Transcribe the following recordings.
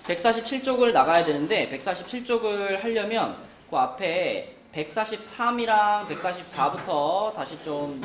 147쪽을 나가야 되는데 147쪽을 하려면 그 앞에 143이랑 144부터 다시 좀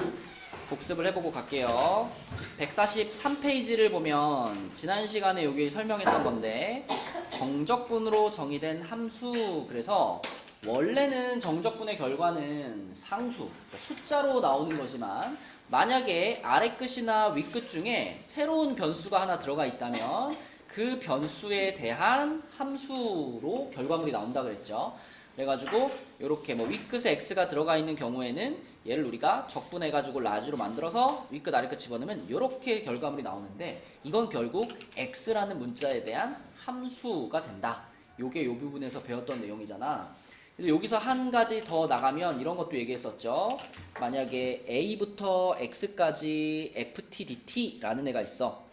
복습을 해보고 갈게요. 143페이지를 보면 지난 시간에 여기 설명했던 건데 정적분으로 정의된 함수, 그래서 원래는 정적분의 결과는 상수, 그러니까 숫자로 나오는 거지만 만약에 아래 끝이나 윗 끝 중에 새로운 변수가 하나 들어가 있다면 그 변수에 대한 함수로 결과물이 나온다 그랬죠. 그래가지고 이렇게 뭐 윗끝에 x가 들어가 있는 경우에는 얘를 우리가 적분해가지고 라지로 만들어서 윗끝 아래끝 집어넣으면 이렇게 결과물이 나오는데 이건 결국 x라는 문자에 대한 함수가 된다. 요게 요 부분에서 배웠던 내용이잖아. 그래서 여기서 한 가지 더 나가면 이런 것도 얘기했었죠. 만약에 a부터 x까지 ft dt라는 애가 있어.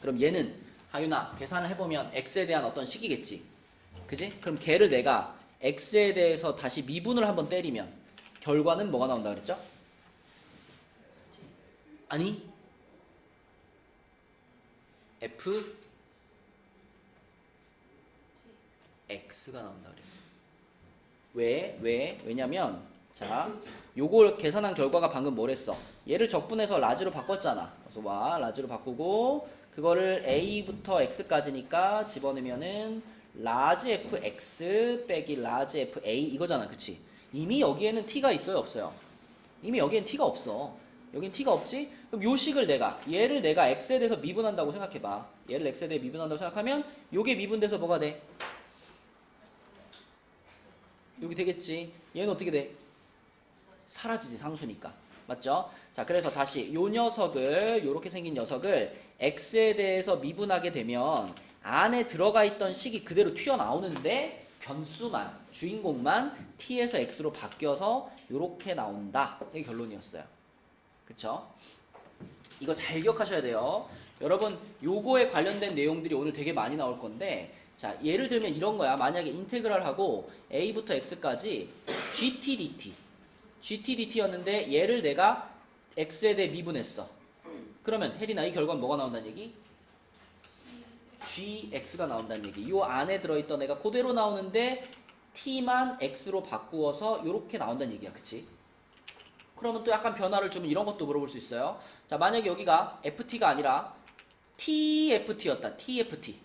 그럼 얘는 하윤아 계산을 해보면 x에 대한 어떤 식이겠지. 그지? 그럼 걔를 내가 x에 대해서 다시 미분을 한번 때리면 결과는 뭐가 나온다 그랬죠? 아니 f x가 나온다 그랬어. 왜냐면 자 요걸 계산한 결과가 방금 뭐랬어? 얘를 적분해서 라지로 바꿨잖아. 그래서 와 라지로 바꾸고 그거를 a부터 x까지니까 집어넣으면은 라지 fx 빼기 라지 fa 이거잖아. 그치? 이미 여기에는 t가 있어요 없어요? 이미 여기엔 t가 없어. 여긴 t가 없지? 그럼 요 식을 얘를 내가 x에 대해서 미분한다고 생각해봐. 얘를 x에 대해 미분한다고 생각하면 요게 미분돼서 뭐가 돼? 여기 되겠지. 얘는 어떻게 돼? 사라지지, 상수니까. 맞죠? 자, 그래서 다시 요 녀석을, 요렇게 생긴 녀석을 x에 대해서 미분하게 되면 안에 들어가 있던 식이 그대로 튀어나오는데 변수만, 주인공만 t에서 x로 바뀌어서 요렇게 나온다. 이게 결론이었어요. 그쵸? 이거 잘 기억하셔야 돼요. 여러분, 요거에 관련된 내용들이 오늘 되게 많이 나올 건데, 자, 예를 들면 이런 거야. 만약에 인테그랄하고 a부터 x까지 gt dt였는데 얘를 내가 x에 대해 미분했어. 그러면 혜린아 이 결과는 뭐가 나온다는 얘기? gx가 나온다는 얘기. 이 안에 들어있던 애가 그대로 나오는데 t만 x로 바꾸어서 이렇게 나온다는 얘기야. 그치? 그러면 또 약간 변화를 주면 이런 것도 물어볼 수 있어요. 자, 만약에 여기가 ft가 아니라 tft였다. tft.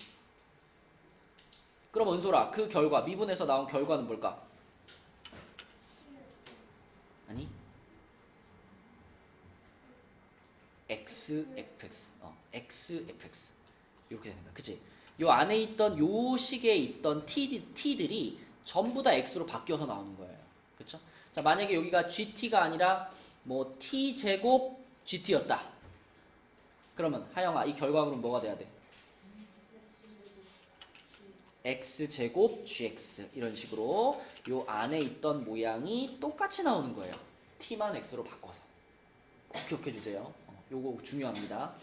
그럼 은솔아 그 결과 미분에서 나온 결과는 뭘까? 아니 xfx xfx 이렇게 되는 거야. 그치? 요 안에 있던 요 식에 있던 t들이 전부 다 x로 바뀌어서 나오는 거예요. 그쵸? 자, 만약에 여기가 gt가 아니라 뭐 t제곱 gt였다. 그러면 하영아 이 결과물은 뭐가 돼야 돼? x제곱 gx 이런 식으로 요 안에 있던 모양이 똑같이 나오는 거예요. t만 x로 바꿔서. 꼭 기억해 주세요. 요거 중요합니다.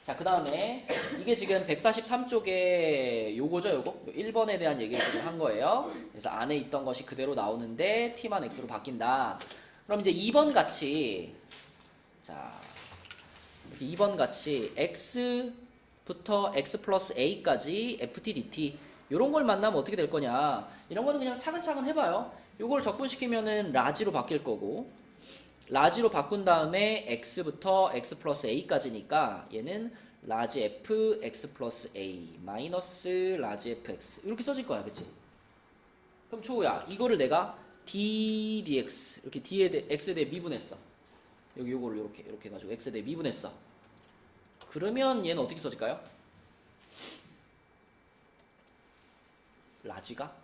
자, 그 다음에 이게 지금 143쪽에 요거죠, 요거? 1번에 대한 얘기를 지금 한 거예요. 그래서 안에 있던 것이 그대로 나오는데 t만 x로 바뀐다. 그럼 이제 2번 같이, 자, 2번 같이 x부터 x 플러스 a까지 ft dt 요런 걸 만나면 어떻게 될 거냐. 이런 거는 그냥 차근차근 해봐요. 요걸 적분시키면은 라지로 바뀔 거고, 라지로 바꾼 다음에 x부터 x 플러스 a까지니까 얘는 라지 f x 플러스 a 마이너스 라지 fx 이렇게 써질 거야. 그치? 그럼 초우야 이거를 내가 d dx 이렇게 d에 x에 대해 미분했어. 여기 요거를 이렇게 해가지고 x에 대해 미분했어. 그러면 얘는 어떻게 써질까요? 라지가?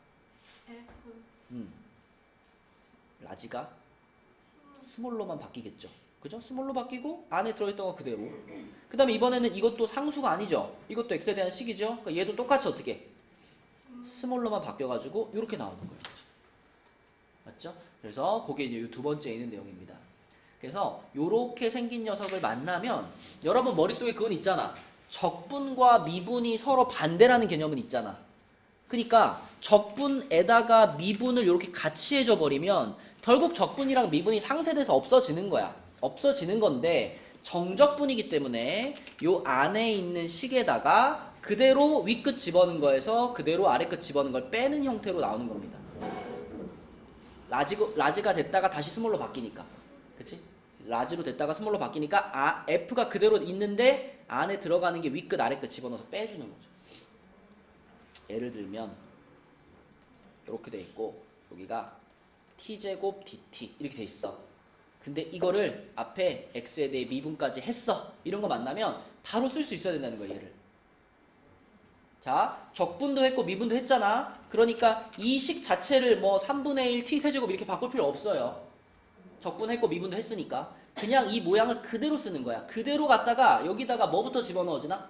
라지가 스몰로만 바뀌겠죠. 그죠? 스몰로 바뀌고 안에 들어있던 거 그대로. 그 다음에 이번에는 이것도 상수가 아니죠. 이것도 x에 대한 식이죠. 그러니까 얘도 똑같이 어떻게? 스몰로만 바뀌어가지고 이렇게 나오는 거예요. 맞죠? 그래서 그게 이제 이 두 번째 있는 내용입니다. 그래서 요렇게 생긴 녀석을 만나면 여러분 머릿속에 그건 있잖아. 적분과 미분이 서로 반대라는 개념은 있잖아. 그러니까 적분에다가 미분을 이렇게 같이 해줘 버리면 결국 적분이랑 미분이 상쇄돼서 없어지는 거야. 없어지는 건데 정적분이기 때문에 요 안에 있는 식에다가 그대로 윗끝 집어넣은 거에서 그대로 아래끝 집어넣은 걸 빼는 형태로 나오는 겁니다. 라지가 됐다가 다시 스몰로 바뀌니까. 그치? 라지로 됐다가 스몰로 바뀌니까 F가 그대로 있는데 안에 들어가는 게 윗끝 아래끝 집어넣어서 빼주는 거죠. 예를 들면 이렇게 돼 있고 여기가 t제곱 dt 이렇게 돼 있어. 근데 이거를 앞에 x에 대해 미분까지 했어. 이런 거 만나면 바로 쓸 수 있어야 된다는 거야, 얘를. 자, 적분도 했고 미분도 했잖아. 그러니까 이 식 자체를 뭐 3분의 1 t 세제곱 이렇게 바꿀 필요 없어요. 적분했고 미분도 했으니까. 그냥 이 모양을 그대로 쓰는 거야. 그대로 갖다가 여기다가 뭐부터 집어넣어지나?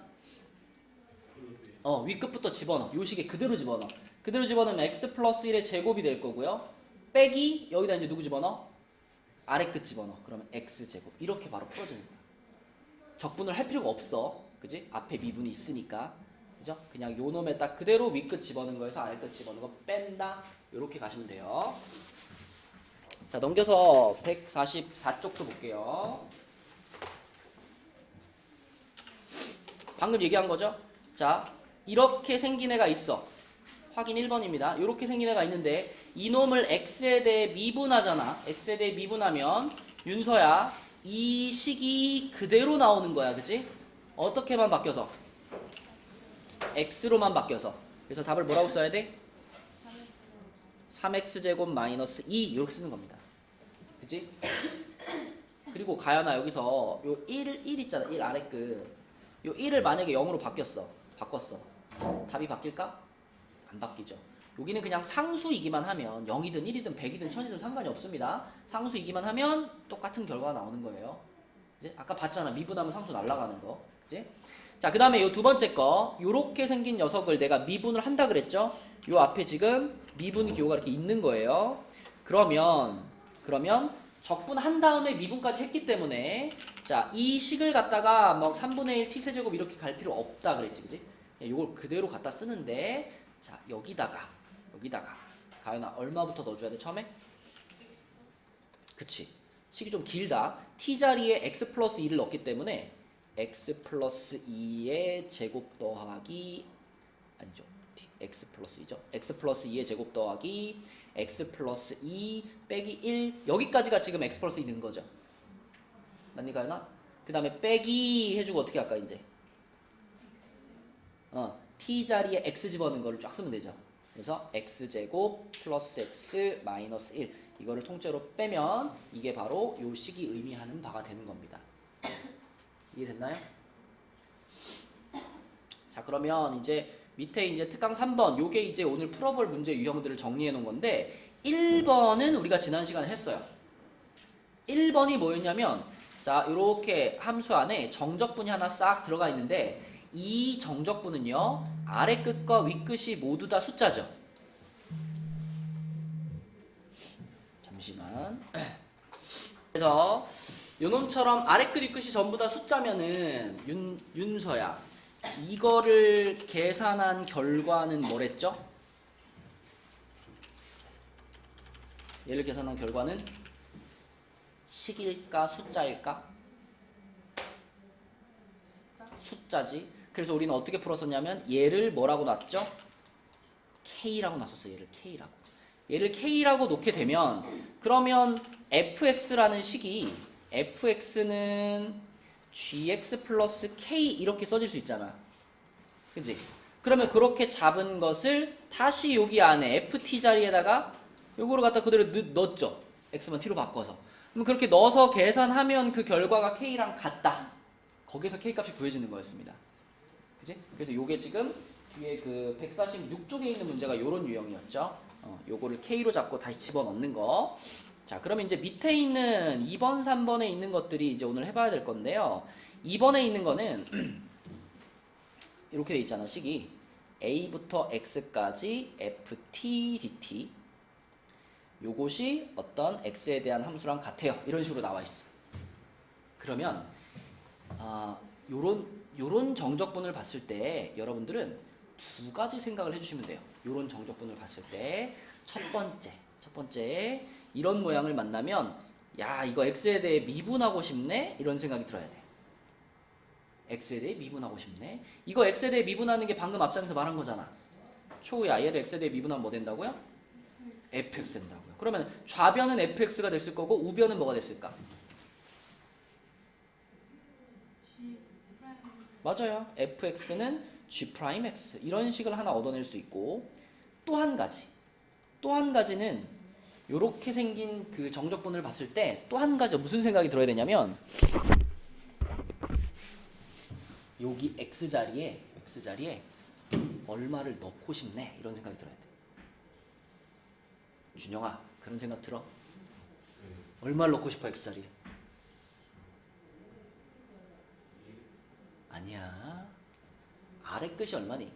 윗끝부터 집어넣어. 요 식에 그대로 집어넣어. 그대로 집어넣으면 x 플러스 1의 제곱이 될 거고요. 빼기 여기다 이제 누구 집어넣어? 아래끝 집어넣어. 그러면 x제곱. 이렇게 바로 풀어지는 거야. 적분을 할 필요가 없어. 그지? 앞에 미분이 있으니까. 그죠? 그냥 요 놈에 딱 그대로 윗끝 집어넣은 거에서 아래끝 집어넣은 거 뺀다. 요렇게 가시면 돼요. 자, 넘겨서 144쪽도 볼게요. 방금 얘기한 거죠? 자, 이렇게 생긴 애가 있어. 확인 1번입니다. 이렇게 생긴 애가 있는데 이놈을 x에 대해 미분하잖아. x에 대해 미분하면 윤서야 이 식이 그대로 나오는 거야. 그치? 어떻게만 바뀌어서? x로만 바뀌어서. 그래서 답을 뭐라고 써야 돼? 3x제곱 마이너스 2 이렇게 쓰는 겁니다. 그치? 그리고 가연아 여기서 요 1 있잖아. 1 아래끝. 요 1을 만약에 0으로 바꿨어. 답이 바뀔까? 안 바뀌죠. 여기는 그냥 상수이기만 하면 0이든 1이든 100이든 1000이든 상관이 없습니다. 상수이기만 하면 똑같은 결과가 나오는 거예요. 이제 아까 봤잖아. 미분하면 상수 날아가는 거. 그치? 자, 그 다음에 요 두 번째 거 요렇게 생긴 녀석을 내가 미분을 한다 그랬죠? 요 앞에 지금 미분 기호가 이렇게 있는 거예요. 그러면 적분한 다음에 미분까지 했기 때문에 자, 이 식을 갖다가 막 3분의 1 t세제곱 이렇게 갈 필요 없다 그랬지. 그지? 요걸 그대로 갖다 쓰는데 자, 여기다가 가연아 얼마부터 넣어줘야 돼 처음에? 그치. 식이 좀 길다. t 자리에 x 플러스 2를 넣기 때문에 x 플러스 2의 제곱 더하기 아니죠. x 플러스 2죠. x 플러스 2의 제곱 더하기 x 플러스 2 빼기 1 여기까지가 지금 x 플러스 2 는 거죠. 맞니 가연아? 그 다음에 빼기 해주고 어떻게 할까 이제? t 자리에 x 집어넣은 거를 쫙 쓰면 되죠. 그래서 x제곱 플러스 x 마이너스 1 이거를 통째로 빼면 이게 바로 요 식이 의미하는 바가 되는 겁니다. 이해됐나요? 자, 그러면 이제 밑에 이제 특강 3번 요게 이제 오늘 풀어볼 문제 유형들을 정리해 놓은 건데 1번은 우리가 지난 시간에 했어요. 1번이 뭐였냐면 자, 요렇게 함수 안에 정적분이 하나 싹 들어가 있는데 이 정적분은요 아래 끝과 윗 끝이 모두 다 숫자죠. 잠시만. 그래서 요놈처럼 아래 끝, 윗 끝이 전부 다 숫자면은 윤서야 이거를 계산한 결과는 뭐랬죠? 얘를 계산한 결과는 식일까 숫자일까? 숫자지. 그래서 우리는 어떻게 풀었었냐면 얘를 뭐라고 놨죠? K라고 놨었어요. 얘를 K라고 놓게 되면 그러면 fx라는 식이 fx는 gx 플러스 k 이렇게 써질 수 있잖아. 그치? 그러면 그렇게 잡은 것을 다시 여기 안에 ft 자리에다가 요거를 갖다 그대로 넣었죠. x만 t로 바꿔서. 그럼 그렇게 넣어서 계산하면 그 결과가 k랑 같다. 거기서 k 값이 구해지는 거였습니다. 그치? 그래서 요게 지금 뒤에 그 146쪽에 있는 문제가 요런 유형이었죠. 요거를 k로 잡고 다시 집어넣는 거. 자, 그러면 이제 밑에 있는 2번, 3번에 있는 것들이 이제 오늘 해봐야 될 건데요. 2번에 있는 거는 이렇게 돼 있잖아, 식이. a부터 x까지 ft dt. 요것이 어떤 x에 대한 함수랑 같아요. 이런 식으로 나와 있어. 그러면 요런 정적분을 봤을 때 여러분들은 두 가지 생각을 해주시면 돼요. 요런 정적분을 봤을 때 첫 번째 이런 모양을 만나면 야 이거 x에 대해 미분하고 싶네 이런 생각이 들어야 돼. x에 대해 미분하고 싶네. 이거 x에 대해 미분하는 게 방금 앞장에서 말한 거잖아. 초우야, 얘를 x에 대해 미분하면 뭐 된다고요? fx 된다고요. 그러면 좌변은 fx가 됐을 거고 우변은 뭐가 됐을까? 맞아요. fx는 g'x 이런 식을 하나 얻어낼 수 있고, 또 한 가지는 요렇게 생긴 그 정적분을 봤을 때 또 한 가지 무슨 생각이 들어야 되냐면, 여기 x자리에 얼마를 넣고 싶네 이런 생각이 들어야 돼. 준영아, 그런 생각 들어? 얼마를 넣고 싶어 x자리에? 아니야. 아래 끝이 얼마니?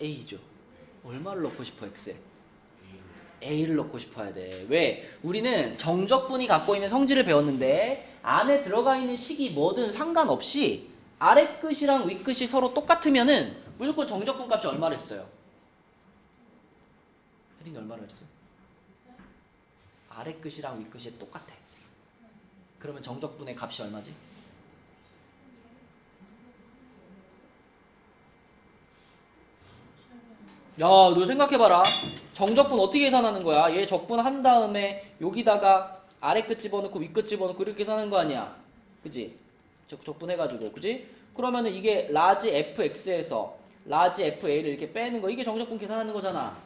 a죠. 얼마를 넣고 싶어 x에? a를 넣고 싶어야 돼. 왜? 우리는 정적분이 갖고 있는 성질을 배웠는데 안에 들어가 있는 식이 뭐든 상관없이 아래 끝이랑 위 끝이 서로 똑같으면은 무조건 정적분 값이 얼마를 했어요? 혜린이 얼마를 했어? 아래 끝이랑 위 끝이 똑같아. 그러면 정적분의 값이 얼마지? 야, 너 생각해봐라. 정적분 어떻게 계산하는 거야? 얘 적분 한 다음에 여기다가 아래 끝 집어넣고 위 끝 집어넣고 이렇게 계산하는 거 아니야? 그지? 적분 해가지고, 그지? 그러면은 이게 라지 fx에서 라지 fa를 이렇게 빼는 거, 이게 정적분 계산하는 거잖아.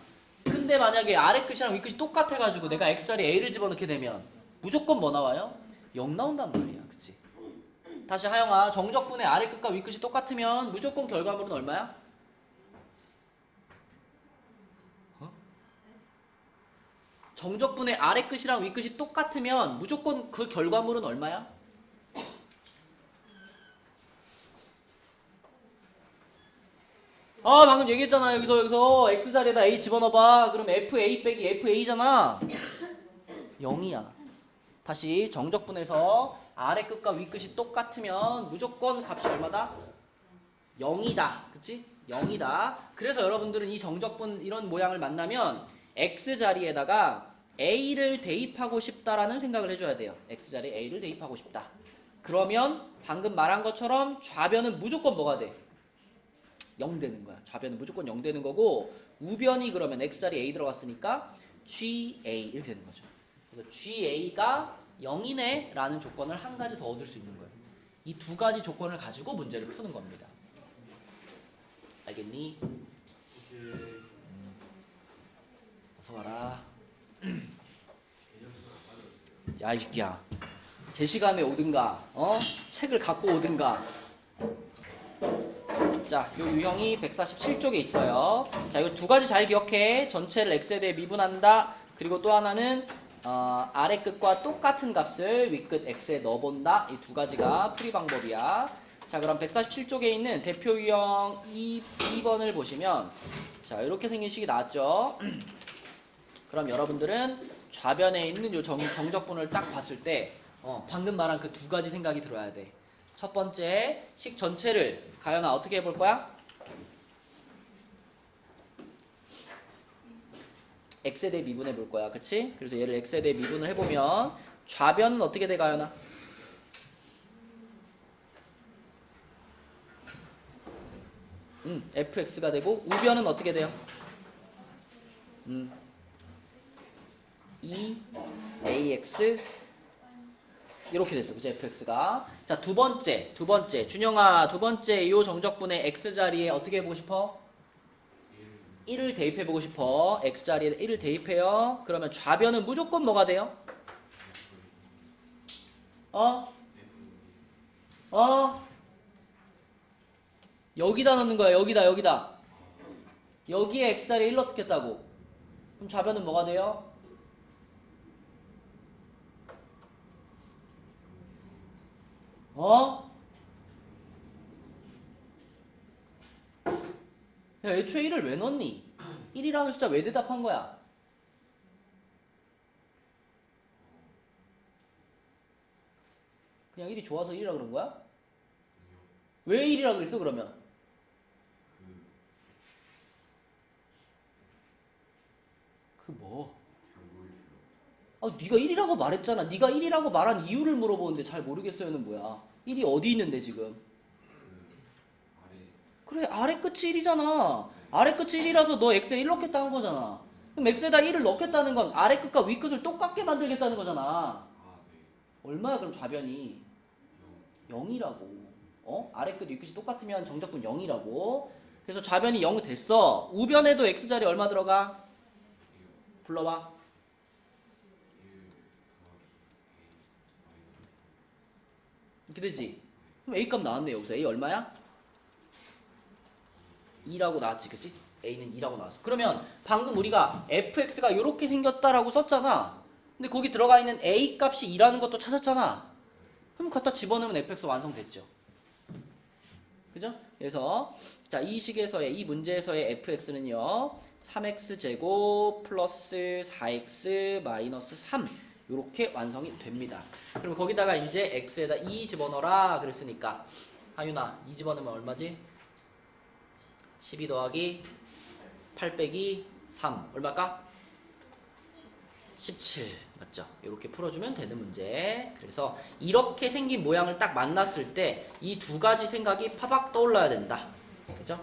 근데 만약에 아래 끝이랑 위 끝이 똑같아가지고 내가 x자리에 a를 집어넣게 되면 무조건 뭐 나와요? 0 나온단 말이야. 그치? 다시 하영아, 정적분의 아래 끝과 위 끝이 똑같으면 무조건 결과물은 얼마야? 정적분의 아래 끝이랑 위 끝이 똑같으면 무조건 그 결과물은 얼마야? 아, 방금 얘기했잖아. 여기서 x자리에다 a 집어넣어봐. 그럼 fa 빼기 fa잖아. 0이야. 다시 정적분에서 아래 끝과 위 끝이 똑같으면 무조건 값이 얼마다? 0이다. 그치? 0이다. 그래서 여러분들은 이 정적분 이런 모양을 만나면 x자리에다가 a를 대입하고 싶다라는 생각을 해줘야 돼요. x자리에 a를 대입하고 싶다. 그러면 방금 말한 것처럼 좌변은 무조건 뭐가 돼? 0 되는 거야. 좌변은 무조건 0 되는 거고, 우변이 그러면 x자리에 a 들어갔으니까 ga 이렇게 되는 거죠. 그래서 ga가 0이네 라는 조건을 한 가지 더 얻을 수 있는 거예요. 이 두 가지 조건을 가지고 문제를 푸는 겁니다. 알겠니? 어서 와라. 야, 이 새끼야. 제 시간에 오든가, 책을 갖고 오든가. 자, 요 유형이 147쪽에 있어요. 자, 이거 두 가지 잘 기억해. 전체를 x에 대해 미분한다. 그리고 또 하나는 아래 끝과 똑같은 값을 위 끝 x에 넣어본다. 이 두 가지가 풀이 방법이야. 자, 그럼 147쪽에 있는 대표 유형 2번을 보시면, 자, 이렇게 생긴 식이 나왔죠. 그럼 여러분들은 좌변에 있는 요 정적분을 딱 봤을 때 방금 말한 그 두 가지 생각이 들어야 돼. 첫 번째, 식 전체를 가연아 어떻게 해볼 거야? x에 대해 미분해 볼 거야. 그치? 그래서 얘를 x에 대해 미분을 해보면 좌변은 어떻게 돼, 가연아? fx가 되고, 우변은 어떻게 돼요? 2ax 이렇게 됐어. 그치? fx가. 자, 두 번째. 준영아, 두 번째 이 정적분의 x자리에 어떻게 해보고 싶어? 1을 대입해보고 싶어. x자리에 1을 대입해요. 그러면 좌변은 무조건 뭐가 돼요? 여기다 넣는 거야. 여기다. 여기에 x자리에 1 넣겠다고. 그럼 좌변은 뭐가 돼요? 야, 애초에 1을 왜 넣니? 1이라는 숫자 왜 대답한 거야? 그냥 1이 좋아서 1이라 그런 거야? 왜 1이라 그랬어, 그러면? 그 뭐? 아, 네가 1이라고 말했잖아. 네가 1이라고 말한 이유를 물어보는데 잘 모르겠어요는 뭐야? 1이 어디 있는데 지금? 그래, 아래 끝이 1이잖아. 아래 끝이 1이라서 너 x에 1 넣겠다는 거잖아. 그럼 x에다 1을 넣겠다는 건 아래 끝과 위 끝을 똑같게 만들겠다는 거잖아. 얼마야 그럼 좌변이? 0이라고. 아래 끝, 위 끝이 똑같으면 정적분 0이라고. 그래서 좌변이 0 됐어. 우변에도 x자리 얼마 들어가? 불러봐. 이렇게 되지? 그럼 a 값 나왔네. 여기서 a 얼마야? 2라고 나왔지, 그치? a는 2라고 나왔어. 그러면 방금 우리가 fx가 이렇게 생겼다라고 썼잖아. 근데 거기 들어가 있는 a 값이 2라는 것도 찾았잖아. 그럼 갖다 집어넣으면 fx 완성됐죠. 그죠? 그래서 자, 이 식에서의 이 문제에서의 fx는요. 3x제곱 플러스 4x 마이너스 3 이렇게 완성이 됩니다. 그럼 거기다가 이제 x에다 2 집어넣어라 그랬으니까 하윤아 2 집어넣으면 얼마지? 12 더하기 8 빼기 3 얼마일까? 17 맞죠? 이렇게 풀어주면 되는 문제. 그래서 이렇게 생긴 모양을 딱 만났을 때 이 두 가지 생각이 파박 떠올라야 된다. 그죠?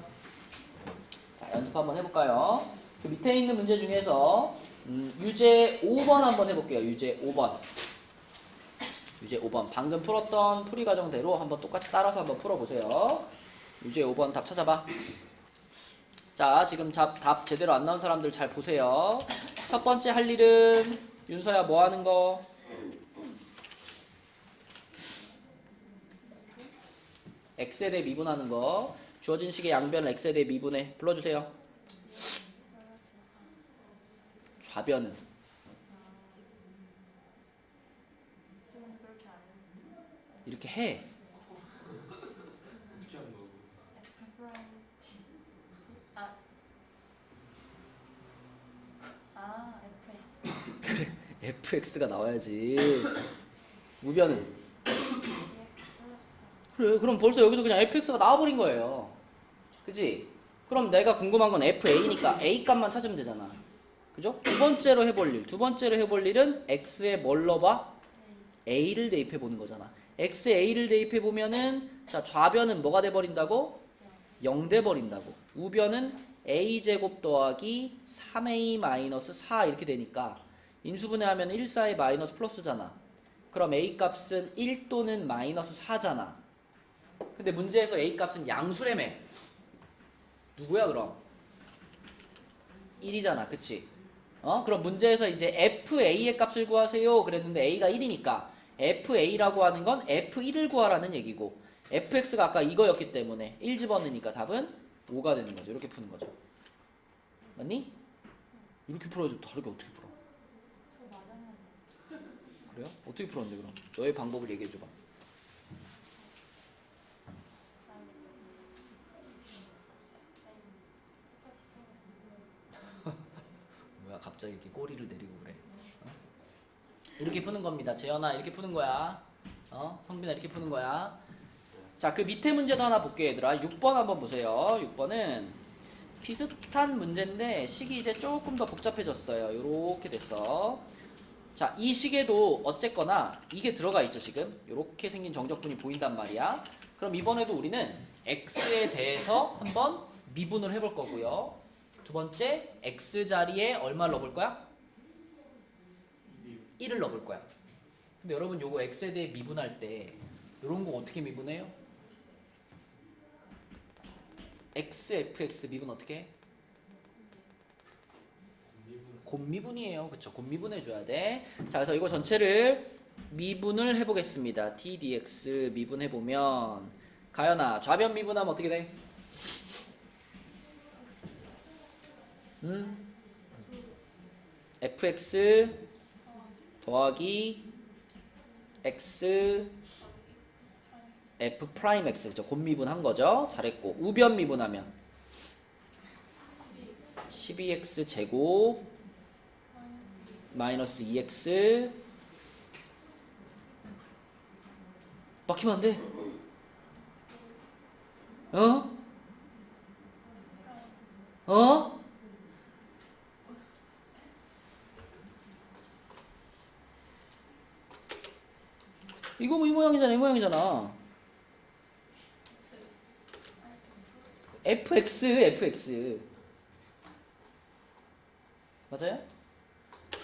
자, 연습 한번 해볼까요? 그 밑에 있는 문제 중에서 유제 5번 한번 해볼게요. 유제 5번. 유제 5번. 방금 풀었던 풀이 과정대로 한번 똑같이 따라서 한번 풀어보세요. 유제 5번 답 찾아봐. 자, 지금 답 제대로 안 나온 사람들 잘 보세요. 첫 번째 할 일은 윤서야 뭐 하는 거? x에 대해 미분하는 거. 주어진 식의 양변을 x에 대해 미분해. 불러주세요. 좌변은 이렇게 해. 그래, fx가 나와야지. 우변은 그래, 그럼 벌써 여기서 그냥 fx가 나와버린 거예요. 그치? 그럼 내가 궁금한 건 fa니까 a 값만 찾으면 되잖아. 그죠? 두 번째로 해볼 일은 x에 뭘 넣어봐? a를 대입해 보는 거잖아. x에 a를 대입해 보면은 자, 좌변은 뭐가 돼 버린다고? 0 돼 버린다고. 우변은 a제곱 더하기 3a 마이너스 4 이렇게 되니까 인수분해하면 1, 4에 마이너스 플러스잖아. 그럼 a 값은 1 또는 마이너스 4잖아. 근데 문제에서 a 값은 양수래며. 누구야 그럼? 1이잖아. 그치? 그럼 문제에서 이제 fa의 값을 구하세요 그랬는데 a가 1이니까 fa라고 하는 건 f1을 구하라는 얘기고 fx가 아까 이거였기 때문에 1 집어넣으니까 답은 5가 되는 거죠. 이렇게 푸는 거죠. 맞니? 이렇게 풀어야지 다르게 어떻게 풀어? 그래요? 어떻게 풀었는데 그럼? 너의 방법을 얘기해줘봐. 뭐야 갑자기 이렇게 꼬리를 내리고 그래? 이렇게 푸는 겁니다. 재현아 이렇게 푸는 거야. 성빈아 이렇게 푸는 거야. 자, 그 밑에 문제도 하나 볼게요 얘들아. 6번 한번 보세요. 6번은 비슷한 문제인데 식이 이제 조금 더 복잡해졌어요. 요렇게 됐어. 자, 이 식에도 어쨌거나 이게 들어가 있죠 지금. 요렇게 생긴 정적분이 보인단 말이야. 그럼 이번에도 우리는 x에 대해서 한번 미분을 해볼 거고요. 두 번째 x자리에 얼마를 넣어볼 거야? 1을 넣어볼 거야. 근데 여러분 요거 x에 대해 미분할 때 요런 거 어떻게 미분해요? x, fx 미분 어떻게 해? 곱미분이에요. 그쵸? 곱미분 해줘야 돼. 자, 그래서 이거 전체를 미분을 해보겠습니다. t dx 미분해보면 가연아 좌변 미분하면 어떻게 돼? fx 더하기 x f 프라임 x 그죠? 곱미분 한 거죠. 잘했고 우변 미분하면 12x 제곱 마이너스 2x 막히면 안 돼. 모양이잖아, 이 모양이잖아. fx 맞아요?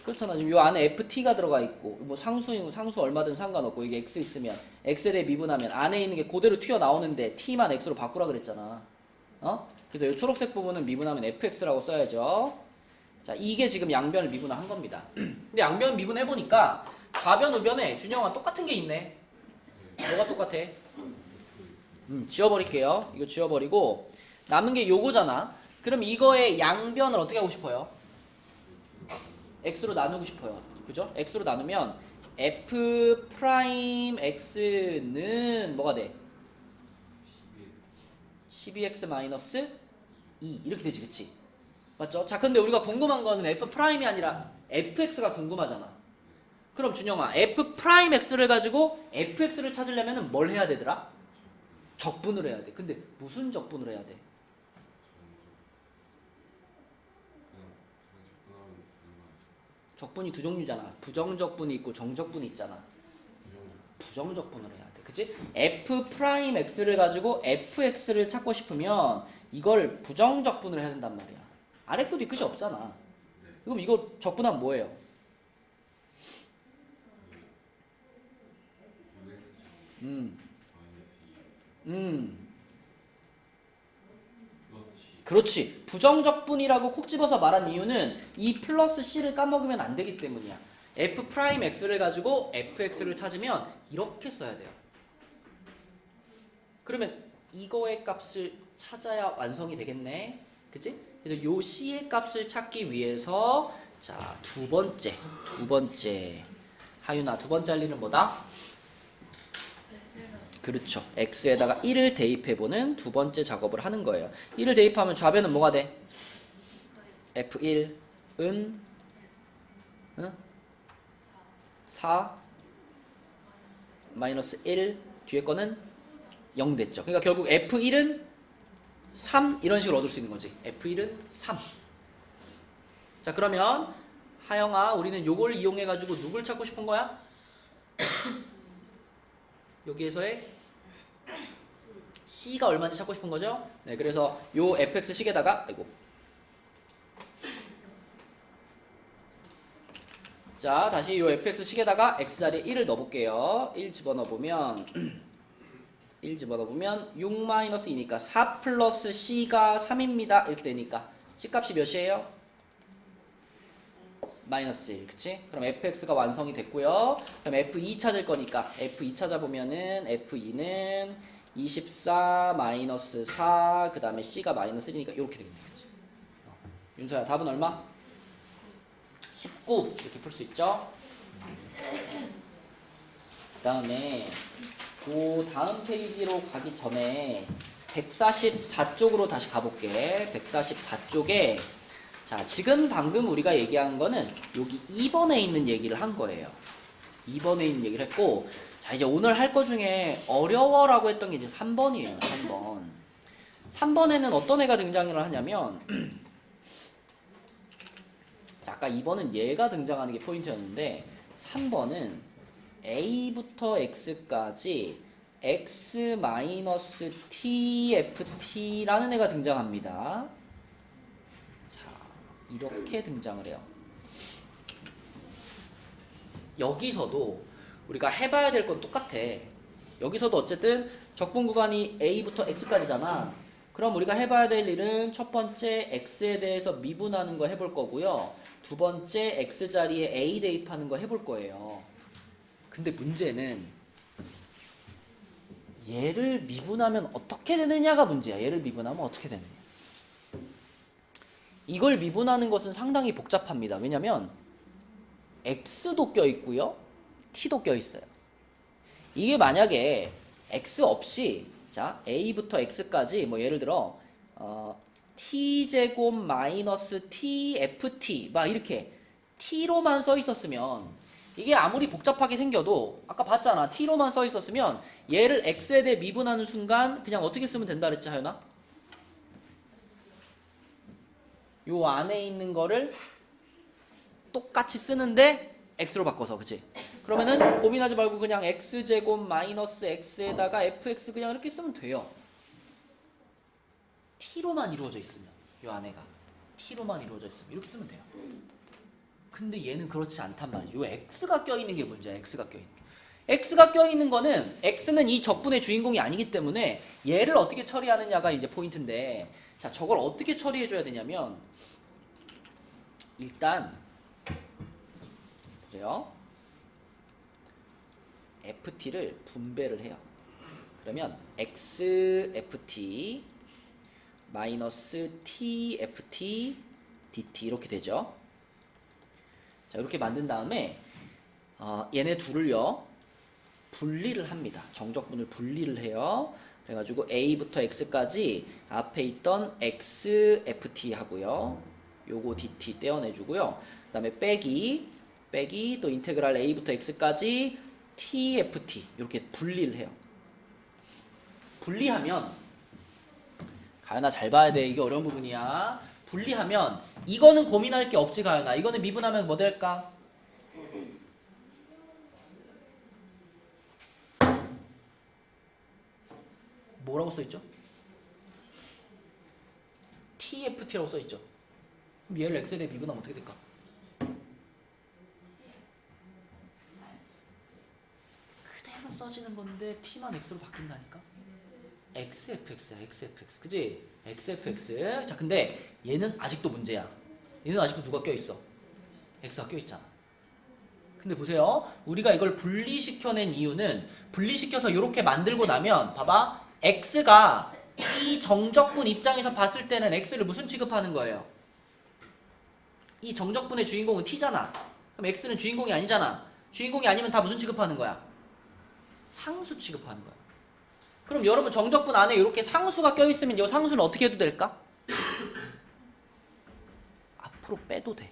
그렇잖아. 지금 요 안에 ft가 들어가 있고 뭐 상수 얼마든 상관없고 이게 x 있으면 x에 대해 미분하면 안에 있는 게 그대로 튀어나오는데 t만 x로 바꾸라 그랬잖아. 어? 그래서 요 초록색 부분은 미분하면 fx라고 써야죠. 자, 이게 지금 양변을 미분한 겁니다. 근데 양변 미분해보니까 좌변 우변에 준영아 똑같은 게 있네. 뭐가 똑같아? 지워버릴게요. 이거 지워버리고 남은 게 요거잖아. 그럼 이거의 양변을 어떻게 하고 싶어요? x로 나누고 싶어요. 그죠? x로 나누면 f 프라임 x는 뭐가 돼? 12x 마이너스 2 이렇게 되지, 그치? 맞죠? 자, 근데 우리가 궁금한 거는 f 프라임이 아니라 fx가 궁금하잖아. 그럼 준영아, f 프라임 x를 가지고 fx를 찾으려면 뭘 해야 되더라? 적분을 해야 돼. 근데 무슨 적분을 해야 돼? 적분이 두 종류잖아. 부정적분이 있고 정적분이 있잖아. 부정적분을 해야 돼. 그치? f 프라임 x를 가지고 fx를 찾고 싶으면 이걸 부정적분을 해야 된단 말이야. 아랫것도 끝이 없잖아. 그럼 이거 적분하면 뭐예요? 그렇지. 부정적분이라고 콕 집어서 말한 이유는 이 플러스 c를 까먹으면 안 되기 때문이야. f 프라임 x를 가지고 fx를 찾으면 이렇게 써야 돼요. 그러면 이거의 값을 찾아야 완성이 되겠네. 그치? 그래서 요 c의 값을 찾기 위해서 자, 두 번째 하윤아, 두 번째 할 일은 뭐다? 그렇죠. x에다가 1을 대입해보는 두 번째 작업을 하는 거예요. 1을 대입하면 좌변은 뭐가 돼? f1은 4 마이너스 1 뒤에 거는 0 됐죠. 그러니까 결국 f1은 3 이런 식으로 얻을 수 있는 거지. f1은 3. 자, 그러면 하영아, 우리는 요걸 이용해 가지고 누굴 찾고 싶은 거야? 여기에서의 c가 얼마인지 찾고 싶은 거죠? 네, 그래서 요 fx 식에다가 자, 다시 요 fx 식에다가 x 자리에 1을 넣어볼게요. 1 집어넣어보면 6-2니까 4 플러스 c가 3입니다. 이렇게 되니까 c 값이 몇이에요? 마이너스 1, 그치? 그럼 fx가 완성이 됐고요. 그럼 f2 찾을 거니까 f2 찾아보면은 f2는 24 마이너스 4, 그 다음에 c가 마이너스 1이니까 이렇게 되겠네. 윤서야, 답은 얼마? 19 이렇게 풀 수 있죠? 그 다음에 그 다음 페이지로 가기 전에 144쪽으로 다시 가볼게. 144쪽에 자, 지금 방금 우리가 얘기한 거는 여기 2번에 있는 얘기를 한 거예요. 2번에 있는 얘기를 했고, 자, 이제 오늘 할 거 중에 어려워라고 했던 게 이제 3번이에요. 3번. 3번에는 어떤 애가 등장을 하냐면 자, 아까 2번은 얘가 등장하는 게 포인트였는데 3번은 a부터 x까지 x-tft라는 애가 등장합니다. 자, 이렇게 등장을 해요. 여기서도 우리가 해봐야 될 건 똑같아. 여기서도 어쨌든 적분 구간이 a부터 x까지잖아. 그럼 우리가 해봐야 될 일은 첫 번째 x에 대해서 미분하는 거 해볼 거고요. 두 번째 x자리에 a 대입하는 거 해볼 거예요. 근데 문제는 얘를 미분하면 어떻게 되느냐가 문제야. 얘를 미분하면 어떻게 되느냐. 이걸 미분하는 것은 상당히 복잡합니다. 왜냐면 x도 껴있고요. t도 껴있어요. 이게 만약에 x 없이 자 a부터 x까지 뭐 예를 들어 t제곱 마이너스 tft 막 이렇게 t로만 써 있었으면 이게 아무리 복잡하게 생겨도 아까 봤잖아. t로만 써 있었으면 얘를 x에 대해 미분하는 순간 그냥 어떻게 쓰면 된다 그랬지 하연아? 요 안에 있는 거를 똑같이 쓰는데 x로 바꿔서 그치? 그러면은 고민하지 말고 그냥 x제곱 마이너스 x에다가 fx 그냥 이렇게 쓰면 돼요. t로만 이루어져 있으면 이 안에가 t로만 이루어져 있으면 이렇게 쓰면 돼요. 근데 얘는 그렇지 않단 말이죠. 요 x가 껴있는 게 문제야. x가 껴있는 게. x가 껴있는 거는 x는 이 적분의 주인공이 아니기 때문에 얘를 어떻게 처리하느냐가 이제 포인트인데, 자, 저걸 어떻게 처리해줘야 되냐면 일단 보세요. ft를 분배를 해요. 그러면 xft 마이너스 tft dt 이렇게 되죠. 자, 이렇게 만든 다음에 얘네 둘을요 분리를 합니다. 정적분을 분리를 해요. 그래가지고 a부터 x까지 앞에 있던 xft 하고요, 요거 dt 떼어내주고요. 그 다음에 빼기 또 인테그랄 a부터 x까지 tft 이렇게 분리를 해요. 분리하면 가연아 잘 봐야 돼. 이게 어려운 부분이야. 분리하면 이거는 고민할 게 없지 가연아. 이거는 미분하면 뭐 될까? 뭐라고 써있죠? TFT라고 써있죠. 그럼 얘를 x에 대해 미분하면 어떻게 될까? 그대로 써지는 건데 t만 x로 바뀐다니까? XFX야, XFX. 그치? XFX. 자, 근데 얘는 아직도 문제야. 얘는 아직도 누가 껴있어? X가 껴있잖아. 근데 보세요. 우리가 이걸 분리시켜낸 이유는, 분리시켜서 이렇게 만들고 나면 봐봐. X가 이 정적분 입장에서 봤을 때는 X를 무슨 취급하는 거예요? 이 정적분의 주인공은 T잖아. 그럼 X는 주인공이 아니잖아. 주인공이 아니면 다 무슨 취급하는 거야? 상수 취급하는 거야. 그럼 여러분 정적분 안에 이렇게 상수가 껴있으면 이 상수는 어떻게 해도 될까? 앞으로 빼도 돼.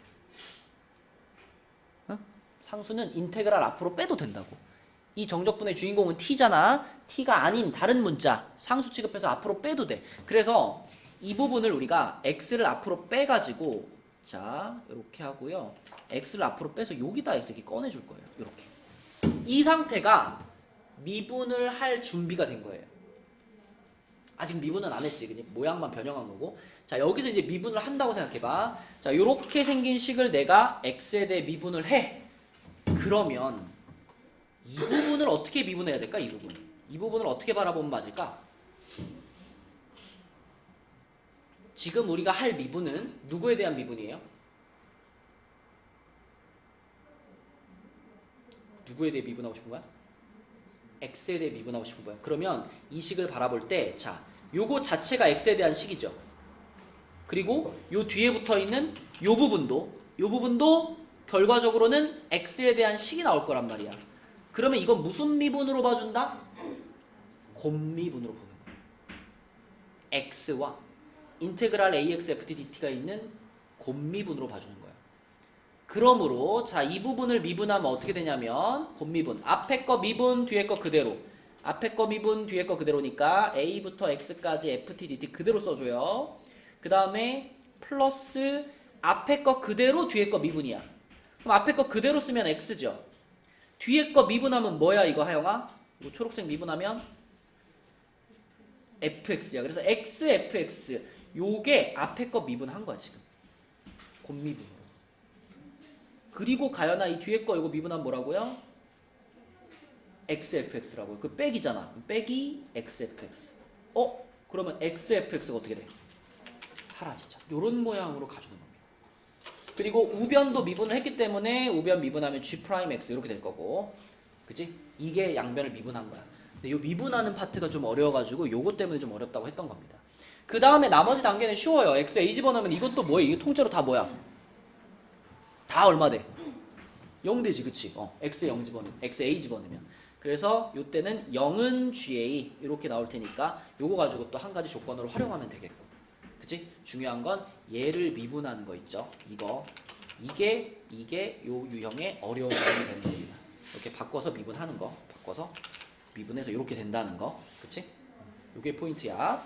응? 상수는 인테그랄 앞으로 빼도 된다고. 이 정적분의 주인공은 t잖아. t가 아닌 다른 문자 상수 취급해서 앞으로 빼도 돼. 그래서 이 부분을 우리가 x를 앞으로 빼가지고, 자 이렇게 하고요, x를 앞으로 빼서 여기다 x 이렇게 꺼내줄 거예요. 이렇게. 이 상태가 미분을 할 준비가 된 거예요. 아직 미분은 안 했지. 그냥 모양만 변형한 거고. 자, 여기서 이제 미분을 한다고 생각해봐. 자, 요렇게 생긴 식을 내가 x에 대해 미분을 해. 그러면 이 부분을 어떻게 미분해야 될까? 이 부분을 어떻게 바라보면 맞을까? 지금 우리가 할 미분은 누구에 대한 미분이에요? 누구에 대해 미분하고 싶은 거야? x에 대해 미분하고 싶은 거야. 그러면 이 식을 바라볼 때, 자, 요거 자체가 x에 대한 식이죠. 그리고 요 뒤에 붙어 있는 요 부분도 결과적으로는 x에 대한 식이 나올 거란 말이야. 그러면 이건 무슨 미분으로 봐준다? 곱미분으로 보는 거야. x와 인테그랄 ax ft dt가 있는 곱미분으로 봐주는 거야. 그러므로 자, 이 부분을 미분하면 어떻게 되냐면 곱미분, 앞에 거 미분, 뒤에 거 그대로. 앞에 거 미분, 뒤에 거 그대로니까 a부터 x까지 ft dt 그대로 써줘요. 그 다음에 플러스 앞에 거 그대로, 뒤에 거 미분이야. 그럼 앞에 거 그대로 쓰면 x죠. 뒤에 거 미분하면 뭐야 이거 하영아? 이거 초록색 미분하면 fx야. 그래서 x, fx 요게 앞에 거 미분한 거야 지금. 곱미분으로. 그리고 가연아 이 뒤에 거 이거 미분하면 뭐라고요? xfx라고요. 그 빼기잖아. 빼기 xfx. 그러면 xfx가 어떻게 돼? 사라지죠. 요런 모양으로 가주는 겁니다. 그리고 우변도 미분을 했기 때문에 우변 미분하면 g'x 이렇게 될 거고, 그치? 이게 양변을 미분한 거야. 근데 요 미분하는 파트가 좀 어려워가지고 요것 때문에 좀 어렵다고 했던 겁니다. 그 다음에 나머지 단계는 쉬워요. x a 집어넣으면 이것도 뭐야? 이게 통째로 다 뭐야? 다 얼마 돼? 0 되지, 그치? x에 0 집어넣으면, xa 집어넣으면. 그래서 요때는 0은 ga 이렇게 나올 테니까 요거 가지고 또 한 가지 조건으로 활용하면 되겠고, 그치? 중요한 건 얘를 미분하는 거 있죠? 이게 요 유형의 어려운 부분이 되는 겁니다. 이렇게 바꿔서 미분하는 거, 바꿔서 미분해서 이렇게 된다는 거, 그치? 요게 포인트야.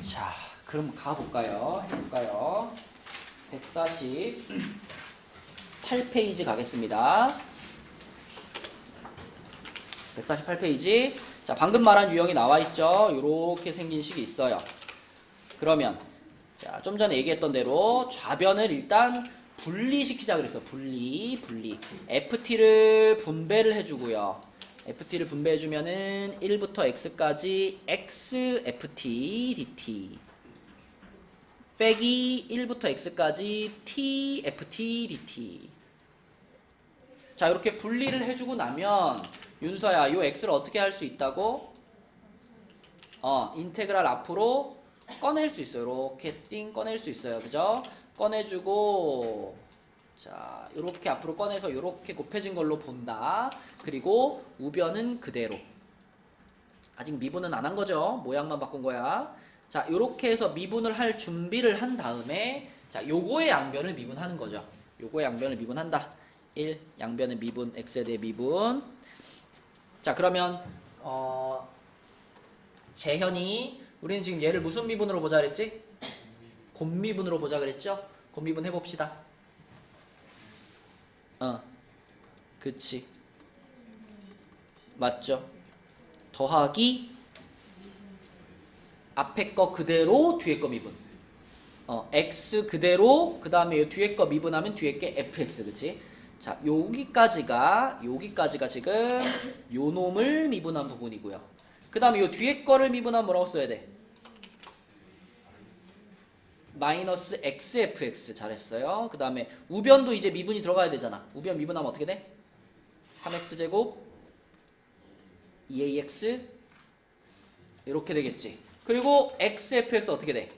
자, 그럼 가볼까요? 해볼까요? 148페이지 가겠습니다. 148페이지. 자, 방금 말한 유형이 나와 있죠. 요렇게 생긴 식이 있어요. 그러면 자, 좀 전에 얘기했던 대로 좌변을 일단 분리시키자 그랬어. 분리. ft를 분배를 해주고요. ft를 분배해주면은 1부터 x까지 x ft dt 빼기 1부터 x까지 t ft dt. 자, 이렇게 분리를 해주고 나면 윤서야, 요 x를 어떻게 할 수 있다고? 인테그랄 앞으로 꺼낼 수 있어요. 이렇게 띵 꺼낼 수 있어요. 그죠? 꺼내주고, 자, 이렇게 앞으로 꺼내서 이렇게 곱해진 걸로 본다. 그리고 우변은 그대로. 아직 미분은 안 한 거죠? 모양만 바꾼 거야. 자, 이렇게 해서 미분을 할 준비를 한 다음에, 자, 요거의 양변을 미분하는 거죠. 요거의 양변을 미분한다. 1, 양변의 미분, x에 대해 미분. 자, 그러면 재현이, 우리는 지금 얘를 무슨 미분으로 보자 그랬지? 곱미분으로 보자 그랬죠? 곱미분 해봅시다. 그치. 맞죠? 더하기 앞에 거 그대로 뒤에 거 미분. x 그대로 그 다음에 뒤에 거 미분하면 뒤에 게 fx, 그치? 자, 여기까지가 지금 요 놈을 미분한 부분이고요. 그 다음에 요 뒤에 거를 미분하면 뭐라고 써야 돼? 마이너스 xfx. 잘했어요. 그 다음에 우변도 이제 미분이 들어가야 되잖아. 우변 미분하면 어떻게 돼? 3x제곱 2ax 이렇게 되겠지. 그리고 xfx 어떻게 돼?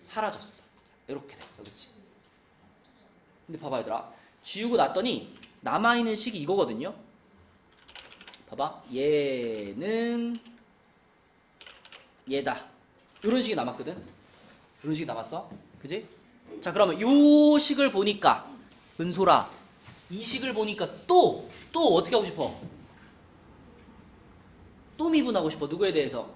사라졌어. 이렇게 됐어. 그치? 근데 봐봐 얘들아, 지우고 났더니 남아있는 식이 이거거든요. 봐봐, 얘는 얘다. 이런 식이 남았거든. 이런 식이 남았어. 그지? 자, 그러면 요 식을 보니까 은솔아, 이 식을 보니까 또 어떻게 하고 싶어? 또 미분하고 싶어. 누구에 대해서?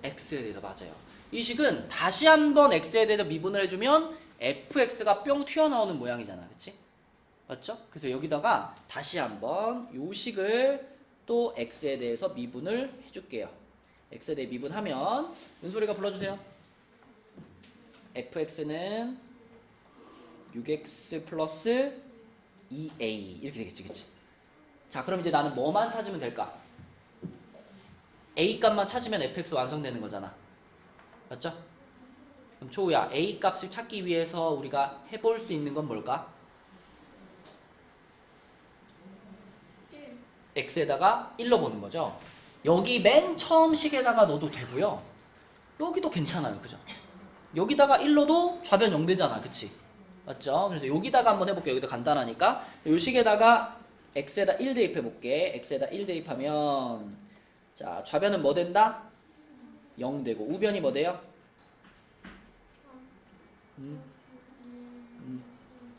x에 대해서. 맞아요. 이 식은 다시 한번 x에 대해서 미분을 해주면 fx가 뿅 튀어나오는 모양이잖아. 그치? 맞죠? 그래서 여기다가 다시 한번 요 식을 또 x에 대해서 미분을 해줄게요. x에 대해 미분하면 은솔이가 불러주세요. fx는 6x 플러스 2a 이렇게 되겠지. 그치? 자, 그럼 이제 나는 뭐만 찾으면 될까? a 값만 찾으면 fx 완성되는 거잖아. 맞죠? 그럼 초우야, a 값을 찾기 위해서 우리가 해볼 수 있는 건 뭘까? x에다가 1 넣어보는 거죠. 여기 맨 처음 식에다가 넣어도 되고요. 여기도 괜찮아요. 그죠? 여기다가 1 넣어도 좌변 0 되잖아. 그치? 맞죠? 그래서 여기다가 한번 해볼게요. 여기도 간단하니까. 요 식에다가 x에다 1 대입해볼게. x에다 1 대입하면 자, 좌변은 뭐 된다? 0 되고 우변이 뭐 돼요?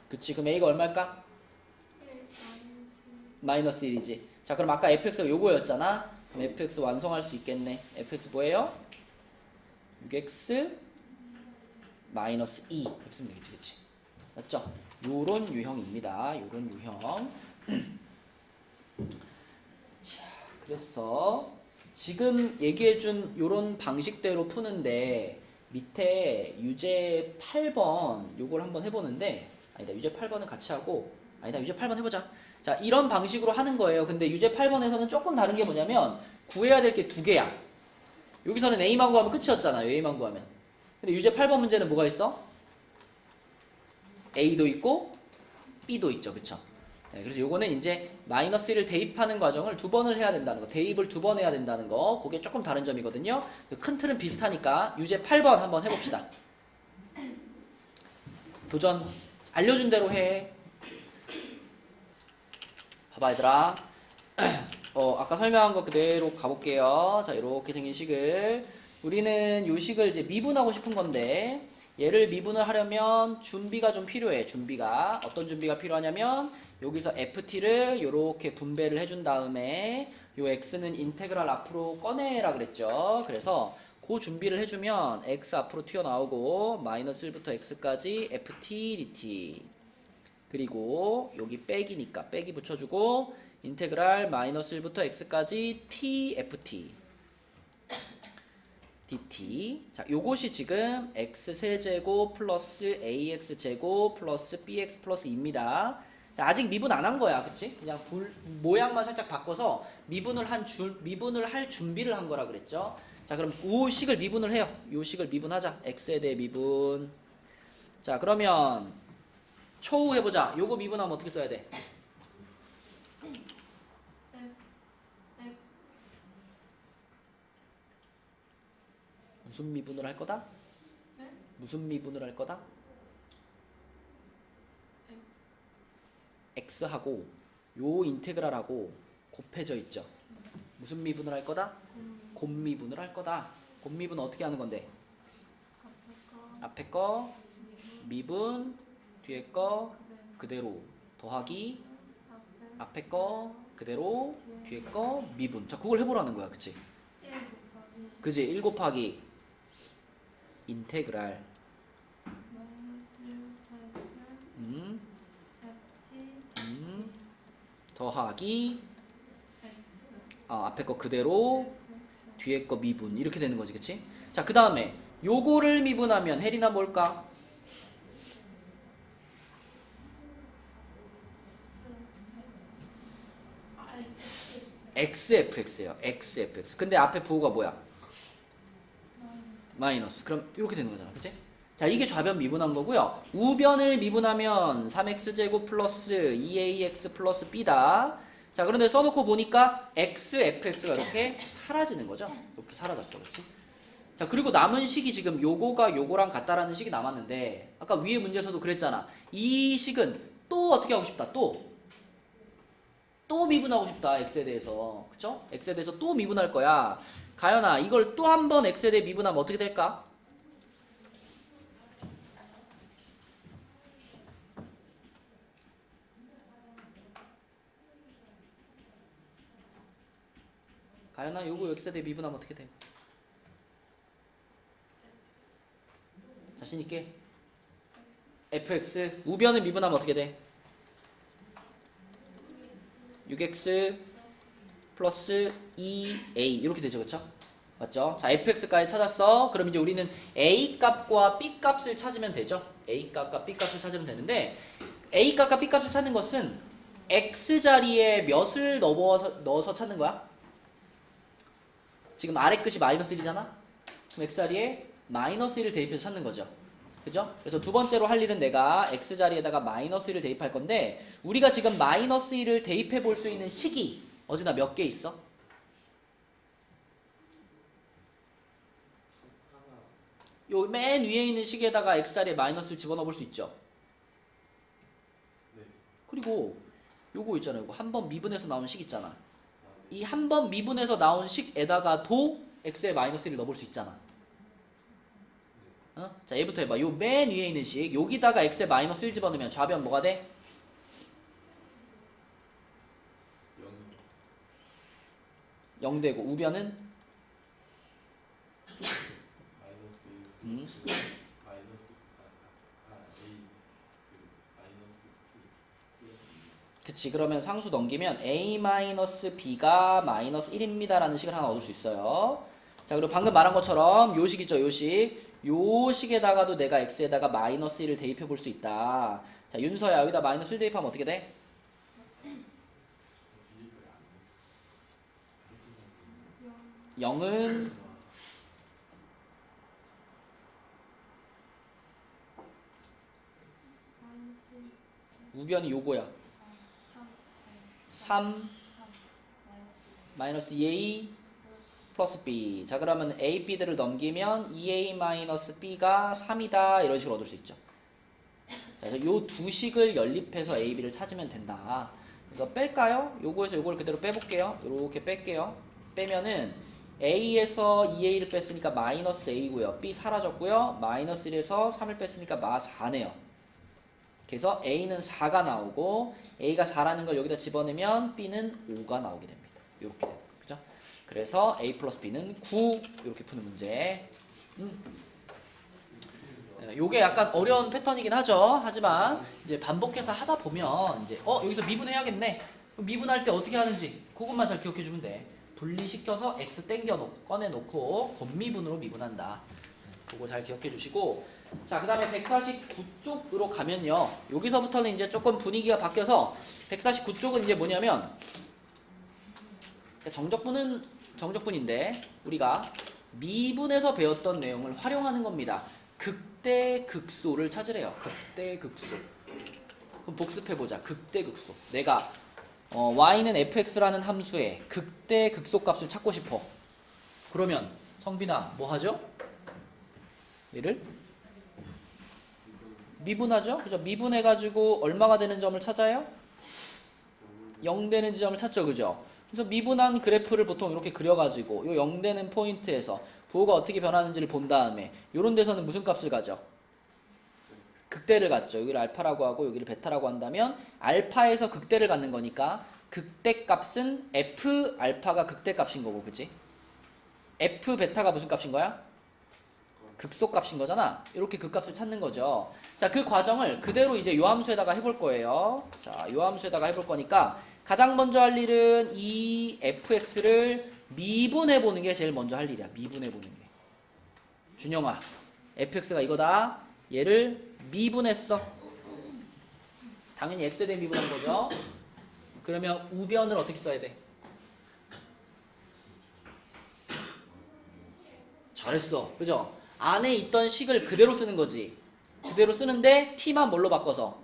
그치? 그럼 a가 얼마일까? 마이너스 1이지. 자, 그럼 아까 fx가 요거였잖아. 그럼 fx 완성할 수 있겠네. fx 뭐예요? 6x 마이너스 2 이렇게 쓰면 되겠지. 그치? 맞죠? 요런 유형입니다. 요런 유형. 자, 그래서 지금 얘기해준 요런 방식대로 푸는데 밑에 유제 8번 요걸 한번 해보는데, 아니다, 유제 8번은 같이 하고, 아니다, 유제 8번 해보자. 자, 이런 방식으로 하는 거예요. 근데 유제 8번에서는 조금 다른 게 뭐냐면 구해야 될 게 두 개야. 여기서는 A만 구하면 끝이었잖아요. A만 구하면. 근데 유제 8번 문제는 뭐가 있어? A도 있고 B도 있죠. 그쵸? 네, 그래서 요거는 이제 마이너스 1을 대입하는 과정을 두 번을 해야 된다는 거. 대입을 두 번 해야 된다는 거. 그게 조금 다른 점이거든요. 큰 틀은 비슷하니까 유제 8번 한번 해봅시다. 도전. 알려준 대로 해. 봐봐 얘들아. 아까 설명한 거 그대로 가볼게요. 자, 이렇게 생긴 식을 우리는 요 식을 이제 미분하고 싶은 건데, 얘를 미분을 하려면 준비가 좀 필요해. 준비가 어떤 준비가 필요하냐면 여기서 ft를 요렇게 분배를 해준 다음에 요 x는 인테그랄 앞으로 꺼내라 그랬죠. 그래서 그 준비를 해주면 x 앞으로 튀어나오고 마이너스 1부터 x까지 ft dt, 그리고 여기 빼기니까 빼기 붙여주고 인테그랄 마이너스 1부터 x까지 tft dt. 자, 요것이 지금 x 세제곱 플러스 ax 제곱 플러스 bx 플러스 2입니다. 자, 아직 미분 안 한 거야, 그치? 그냥 모양만 살짝 바꿔서 미분을 할 준비를 한 거라 그랬죠. 자, 그럼 요 식을 미분을 해요. 요 식을 미분하자. x에 대해 미분. 자, 그러면 초우 해보자. 요거 미분하면 어떻게 써야 돼? 무슨 미분을 할 거다? 네? 무슨 미분을 할 거다? x하고 요 인테그랄하고 곱해져 있죠. 무슨 미분을 할 거다? 곱미분을 할 거다. 곱미분은 어떻게 하는 건데? 앞에 거 미분, 뒤에 거 그대로 더하기, 앞에 거 그대로, 뒤에 거 미분. 자, 그걸 해보라는 거야, 그치? 그지? 1 곱하기 인테그랄 더하기 앞에 거 그대로 뒤에 거 미분 이렇게 되는 거지, 그치? 자, 그 다음에 요거를 미분하면 헬이나 뭘까? xfx예요. xfx. 근데 앞에 부호가 뭐야? 마이너스. 그럼 이렇게 되는 거잖아, 그치? 자, 이게 좌변 미분한 거고요. 우변을 미분하면 3x제곱 플러스 2ax 플러스 b다. 자, 그런데 써놓고 보니까 xfx가 이렇게 사라지는 거죠. 이렇게 사라졌어, 그렇지? 자, 그리고 남은 식이 지금 요거가 요거랑 같다라는 식이 남았는데 아까 위에 문제에서도 그랬잖아. 이 식은 또 어떻게 하고 싶다. 또 미분하고 싶다. x에 대해서. 그쵸? x에 대해서 또 미분할 거야. 가연아, 이걸 또 한 번 x에 대해 미분하면 어떻게 될까? 가연아, 요거 x에 대해 미분하면 어떻게 돼? 자신있게. fx. 우변을 미분하면 어떻게 돼? 6x 플러스 2a 이렇게 되죠, 그쵸? 맞죠? 자, fx까지 찾았어. 그럼 이제 우리는 a 값과 b 값을 찾으면 되죠. a 값과 b 값을 찾으면 되는데 a 값과 b 값을 찾는 것은 x 자리에 몇을 넣어서 찾는 거야? 지금 아래 끝이 마이너스 1이잖아? 그럼 x 자리에 마이너스 1을 대입해서 찾는 거죠. 그죠? 그래서 두 번째로 할 일은 내가 x 자리에다가 마이너스 1을 대입할 건데 우리가 지금 마이너스 1을 대입해 볼 수 있는 식이 어디나 몇 개 있어? 요 맨 위에 있는 식에다가 x 자리에 마이너스를 집어넣어 볼 수 있죠. 네. 그리고 요거 있잖아요. 요거 한 번 미분해서 나온 식 있잖아. 이 한 번 미분해서 나온 식에다가도 x에 마이너스 1을 넣어볼 수 있잖아. 어? 자, 얘부터 해봐. 요 맨 위에 있는 식 여기다가 x에 마이너스 1 집어넣으면 좌변 뭐가 돼? 0 되고 우변은? 그치. 그러면 상수 넘기면 a-b가 마이너스 1입니다 라는 식을 하나 얻을 수 있어요. 자, 그리고 방금 말한 것처럼 요 식이죠, 요 식. 요 식에다가도 내가 x에다가 마이너스 1을 대입해 볼 수 있다. 자, 윤서야, 여기다 마이너스 1 대입하면 어떻게 돼? 0은 우변이 요거야. 3 마이너스 2a 플러스 b. 자, 그러면 a, b들을 넘기면 2a 마이너스 b가 3이다 이런 식으로 얻을 수 있죠. 자, 그래서 요 두 식을 연립해서 a, b를 찾으면 된다. 그래서 뺄까요? 요거에서 요걸 그대로 빼볼게요. 요렇게 뺄게요. 빼면은 a에서 2a를 뺐으니까 마이너스 a고요. b 사라졌고요. 마이너스 1에서 3을 뺐으니까 마 4네요. 그래서 a는 4가 나오고 a가 4라는 걸 여기다 집어넣으면 b는 5가 나오게 됩니다. 이렇게 되는 거죠. 그죠? 그래서 a 플러스 b는 9 이렇게 푸는 문제. 요게 약간 어려운 패턴이긴 하죠. 하지만 이제 반복해서 하다 보면 이제 여기서 미분해야겠네. 그럼 미분할 때 어떻게 하는지 그것만 잘 기억해 주면 돼. 분리시켜서 x 꺼내놓고 겉미분으로 미분한다. 그거 잘 기억해 주시고, 자, 그 다음에 149쪽으로 가면요, 여기서부터는 이제 조금 분위기가 바뀌어서 149쪽은 이제 뭐냐면, 정적분인데 우리가 미분에서 배웠던 내용을 활용하는 겁니다. 극대 극소를 찾으래요. 극대 극소. 그럼 복습해보자. 극대 극소. 내가 y는 fx라는 함수의 극대 극소 값을 찾고 싶어. 그러면 성빈아 뭐 하죠? 얘를 미분하죠? 그죠? 미분해가지고 얼마가 되는 점을 찾아요? 0 되는 지점을 찾죠. 그죠? 그래서 미분한 그래프를 보통 이렇게 그려가지고 요 0 되는 포인트에서 부호가 어떻게 변하는지를 본 다음에 요런 데서는 무슨 값을 가져? 극대를 갖죠. 여기를 알파라고 하고 여기를 베타라고 한다면 알파에서 극대를 갖는 거니까 극대 값은 f 알파가 극대 값인 거고, 그치? f 베타가 무슨 값인 거야? 극소 값인 거잖아. 이렇게 그 값을 찾는 거죠. 자, 그 과정을 그대로 이제 요 함수에다가 해볼 거예요. 자, 요 함수에다가 해볼 거니까 가장 먼저 할 일은 이 fx를 미분해 보는 게 제일 먼저 할 일이야. 미분해 보는 게. 준영아, fx가 이거다. 얘를 미분했어. 당연히 x에 대해 미분한 거죠. 그러면 우변을 어떻게 써야 돼? 잘했어. 그죠? 안에 있던 식을 그대로 쓰는 거지. 그대로 쓰는데 t만 뭘로 바꿔서?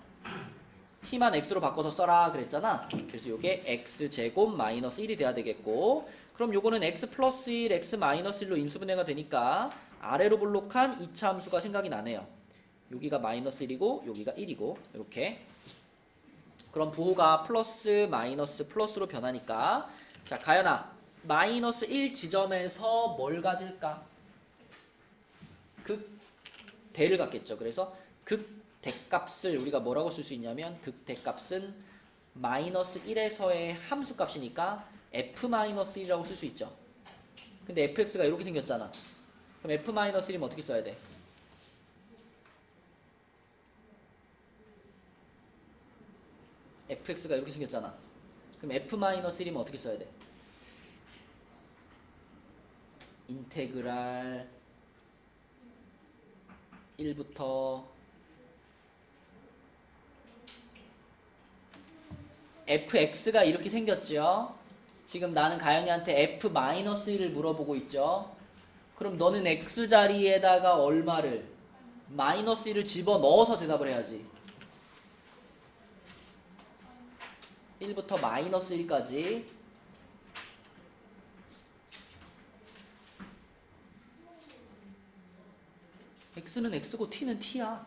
t만 x로 바꿔서 써라 그랬잖아. 그래서 요게 x제곱 마이너스 1이 돼야 되겠고, 그럼 요거는 x 플러스 1, x 마이너스 1로 인수분해가 되니까 아래로 볼록한 2차 함수가 생각이 나네요. 여기가 마이너스 1이고 여기가 1이고 이렇게. 그럼 부호가 플러스 마이너스 플러스로 변하니까, 자, 가연아, 마이너스 1 지점에서 뭘 가질까? 극대를 갖겠죠. 그래서 극대값을 우리가 뭐라고 쓸 수 있냐면, 극대값은 마이너스 1에서의 함수값이니까 f-1이라고 쓸 수 있죠. 근데 fx가 이렇게 생겼잖아. 그럼 f-1이면 어떻게 써야 돼? fx가 이렇게 생겼잖아. 그럼 f-1이면 어떻게 써야 돼? 인테그랄 1부터 fx가 이렇게 생겼죠. 지금 나는 가연이한테 f-1을 물어보고 있죠. 그럼 너는 x자리에다가 얼마를? 마이너스 1을 집어넣어서 대답을 해야지. 1부터 마이너스 1까지. x는 x고 t는 t야.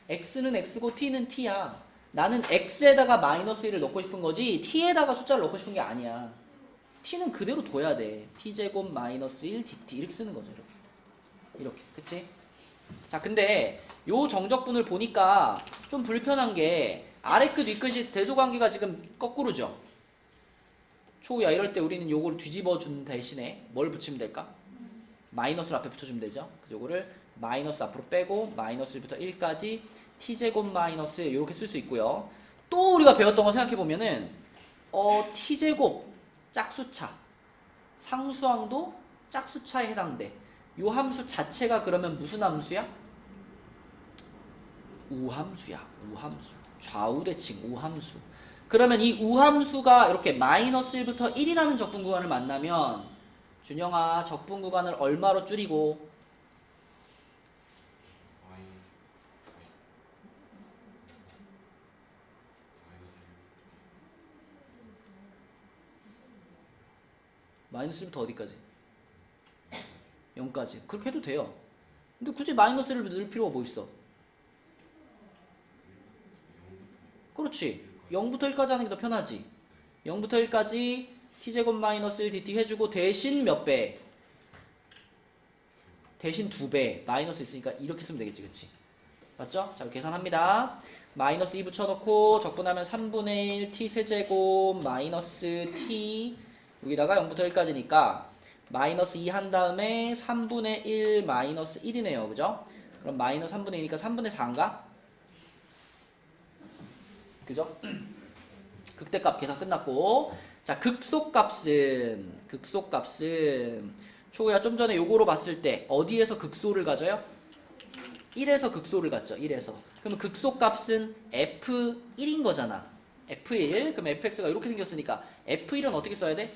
x는 x고 t는 t야. 나는 x에다가 마이너스 1을 넣고 싶은 거지 t에다가 숫자를 넣고 싶은 게 아니야. t는 그대로 둬야 돼. t제곱 마이너스 1 dt 이렇게 쓰는 거죠. 이렇게. 그치? 자, 근데 요 정적분을 보니까 좀 불편한 게 아래 끝 위 끝이 대소관계가 지금 거꾸로죠. 초우야, 이럴 때 우리는 요걸 뒤집어 준 대신에 뭘 붙이면 될까? 마이너스를 앞에 붙여주면 되죠. 요거를 마이너스 앞으로 빼고 마이너스 1부터 1까지 t제곱 마이너스 이렇게 쓸 수 있고요. 또 우리가 배웠던 거 생각해보면은 t제곱 짝수차, 상수항도 짝수차에 해당돼. 요 함수 자체가 그러면 무슨 함수야? 우함수야. 우함수. 좌우대칭 우함수. 그러면 이 우함수가 이렇게 마이너스 1부터 1이라는 적분 구간을 만나면, 준영아, 적분 구간을 얼마로 줄이고? 마이너스 1부터 어디까지? 0까지. 그렇게 해도 돼요. 근데 굳이 마이너스를 넣을 필요가 뭐 있어? 그렇지. 0부터 1까지 하는 게 더 편하지. 0부터 1까지 t제곱 마이너스 1 dt 해주고 대신 몇 배? 대신 2배. 마이너스 있으니까 이렇게 쓰면 되겠지. 그치? 맞죠? 자, 계산합니다. 마이너스 2 붙여넣고 적분하면 3분의 1 t 세제곱 마이너스 t, 여기다가 0부터 1까지니까 마이너스 2 한 다음에 3분의 1 마이너스 1이네요. 그죠? 그럼 마이너스 3분의 2니까 3분의 4인가? 그죠? 극대값 계산 끝났고, 자 극소값은 초우야 좀 전에 요거로 봤을 때 어디에서 극소를 가져요? 1에서 극소를 갔죠. 1에서. 그러면 극소값은 F1인 거잖아. F1. 그럼 fx가 이렇게 생겼으니까 F1은 어떻게 써야 돼?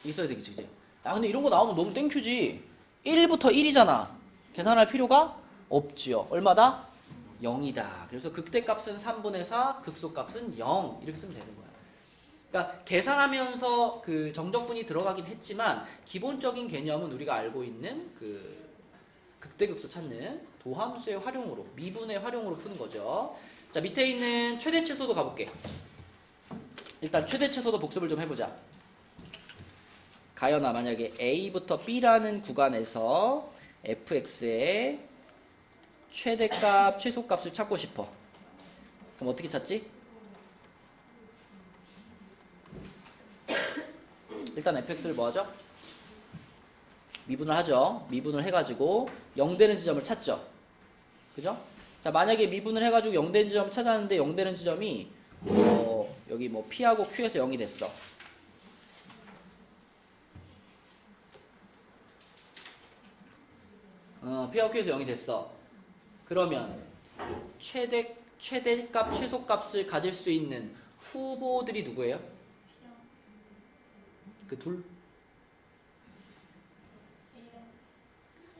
이게 써야 되겠지, 그치? 야, 근데 이런 거 나오면 너무 땡큐지. 1부터 1이잖아. 계산할 필요가 없지요. 얼마다? 0이다. 그래서 극대값은 3분의 4, 극소값은 0. 이렇게 쓰면 되는 거야. 그러니까 계산하면서 그 정적분이 들어가긴 했지만 기본적인 개념은 우리가 알고 있는 그 극대극소 찾는 도함수의 활용으로, 미분의 활용으로 푸는 거죠. 자, 밑에 있는 최대치소도 가볼게. 일단 최대치소도 복습을 좀 해보자. 가연아, 만약에 A부터 B라는 구간에서 fx의 최대값, 최소값을 찾고 싶어. 그럼 어떻게 찾지? 일단 fx를 뭐 하죠? 미분을 하죠. 미분을 해가지고 0 되는 지점을 찾죠. 그죠? 자, 만약에 미분을 해가지고 0 되는 지점 찾았는데 0 되는 지점이 여기 뭐 P하고 Q에서 0이 됐어. P하고 Q에서 0이 됐어. 그러면 최대값, 최소값을 가질 수 있는 후보들이 누구예요? 그 둘?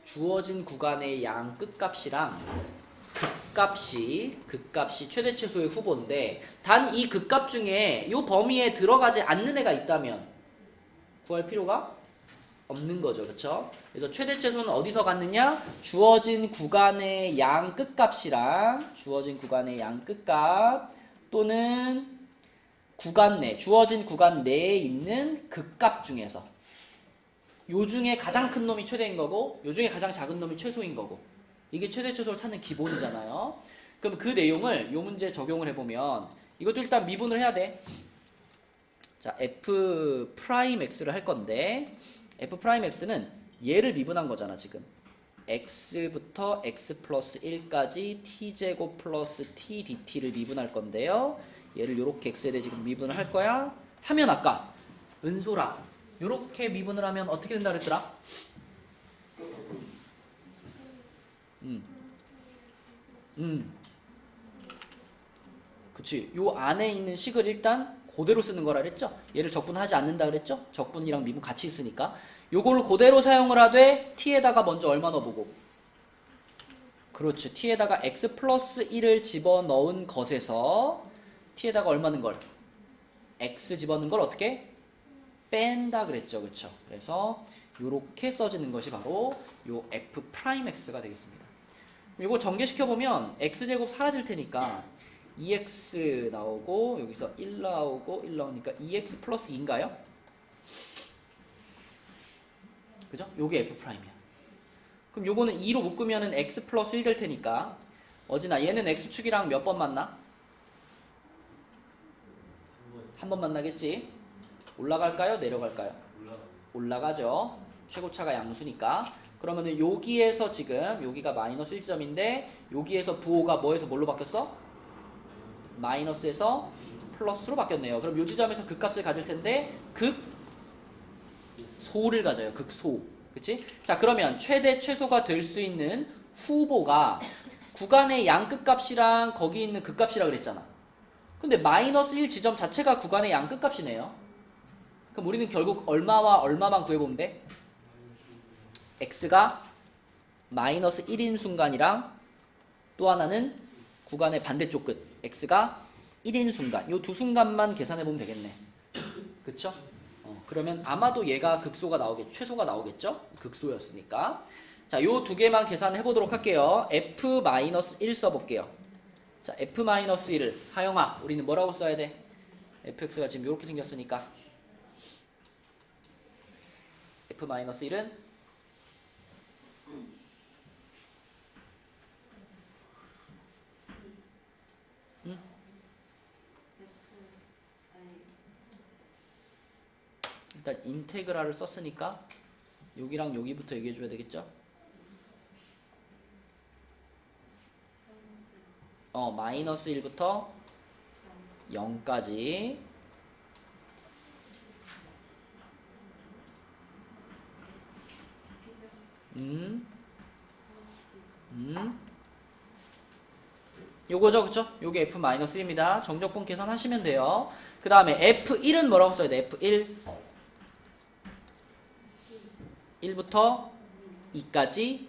주어진 구간의 양 끝값이랑 극값이 최대 최소의 후보인데 단 이 극값 중에 이 범위에 들어가지 않는 애가 있다면 구할 필요가 없는 거죠. 그쵸? 그래서 최대 최소는 어디서 갖느냐? 주어진 구간의 양 끝값이랑 주어진 구간의 양 끝값 또는 구간 내, 주어진 구간 내에 있는 극값 중에서 요 중에 가장 큰 놈이 최대인 거고 요 중에 가장 작은 놈이 최소인 거고 이게 최대 최소를 찾는 기본이잖아요. 그럼 그 내용을 요 문제에 적용을 해보면 이것도 일단 미분을 해야 돼. 자, f'x를 할 건데 f'x는 얘를 미분한 거잖아 지금. x부터 x 플러스 1까지 t제곱 플러스 t dt를 미분할 건데요. 얘를 요렇게 x에 대해 지금 미분을 할 거야. 하면 아까 은소라 요렇게 미분을 하면 어떻게 된다 그랬더라? 그치. 요 안에 있는 식을 일단 그대로 쓰는 거라 그랬죠? 얘를 적분하지 않는다 그랬죠? 적분이랑 미분 같이 있으니까. 요걸 그대로 사용을 하되 t에다가 먼저 얼마 넣어보고. 그렇죠. t에다가 x 플러스 1을 집어넣은 것에서 t에다가 얼마 넣은 걸? x 집어넣은 걸 어떻게? 뺀다 그랬죠. 그쵸? 그래서 요렇게 써지는 것이 바로 요 f'x가 되겠습니다. 이거 전개시켜보면 x제곱 사라질 테니까 2x 나오고 여기서 1 나오고 1 나오니까 2x 플러스 2인가요? 그죠? 요게 f'이야. 그럼 요거는 2로 묶으면은 x 플러스 1 될 테니까 어진아 얘는 x축이랑 몇 번 만나? 한 번 만나겠지? 올라갈까요? 내려갈까요? 올라가죠. 최고차가 양수니까. 그러면은 여기에서 지금 여기가 마이너스 1점인데 여기에서 부호가 뭐에서 뭘로 바뀌었어? 마이너스에서 플러스로 바뀌었네요. 그럼 요 지점에서 극값을 가질 텐데 극소를 가져요. 극소. 그치? 자, 그러면 최대 최소가 될 수 있는 후보가 구간의 양 끝값이랑 거기 있는 극값이라 그랬잖아. 근데 마이너스 1 지점 자체가 구간의 양 끝값이네요. 그럼 우리는 결국 얼마와 얼마만 구해보면 돼? x가 마이너스 1인 순간이랑 또 하나는 구간의 반대쪽 끝 x가 1인 순간 요 두 순간만 계산해보면 되겠네. 그쵸? 그러면 아마도 얘가 극소가 나오겠죠. 최소가 나오겠죠? 극소였으니까. 자, 요 두 개만 계산해보도록 할게요. f-1 써볼게요. 자, f-1을 하영아 우리는 뭐라고 써야 돼? fx가 지금 이렇게 생겼으니까 f-1은 일단 인테그랄을 썼으니까 여기랑 여기부터 얘기해줘야 되겠죠? 마이너스 1부터 0까지. 요거죠, 그쵸? 요게 F-1입니다. 정적분 계산하시면 돼요. 그 다음에 F1은 뭐라고 써야 돼? F1 1부터 2까지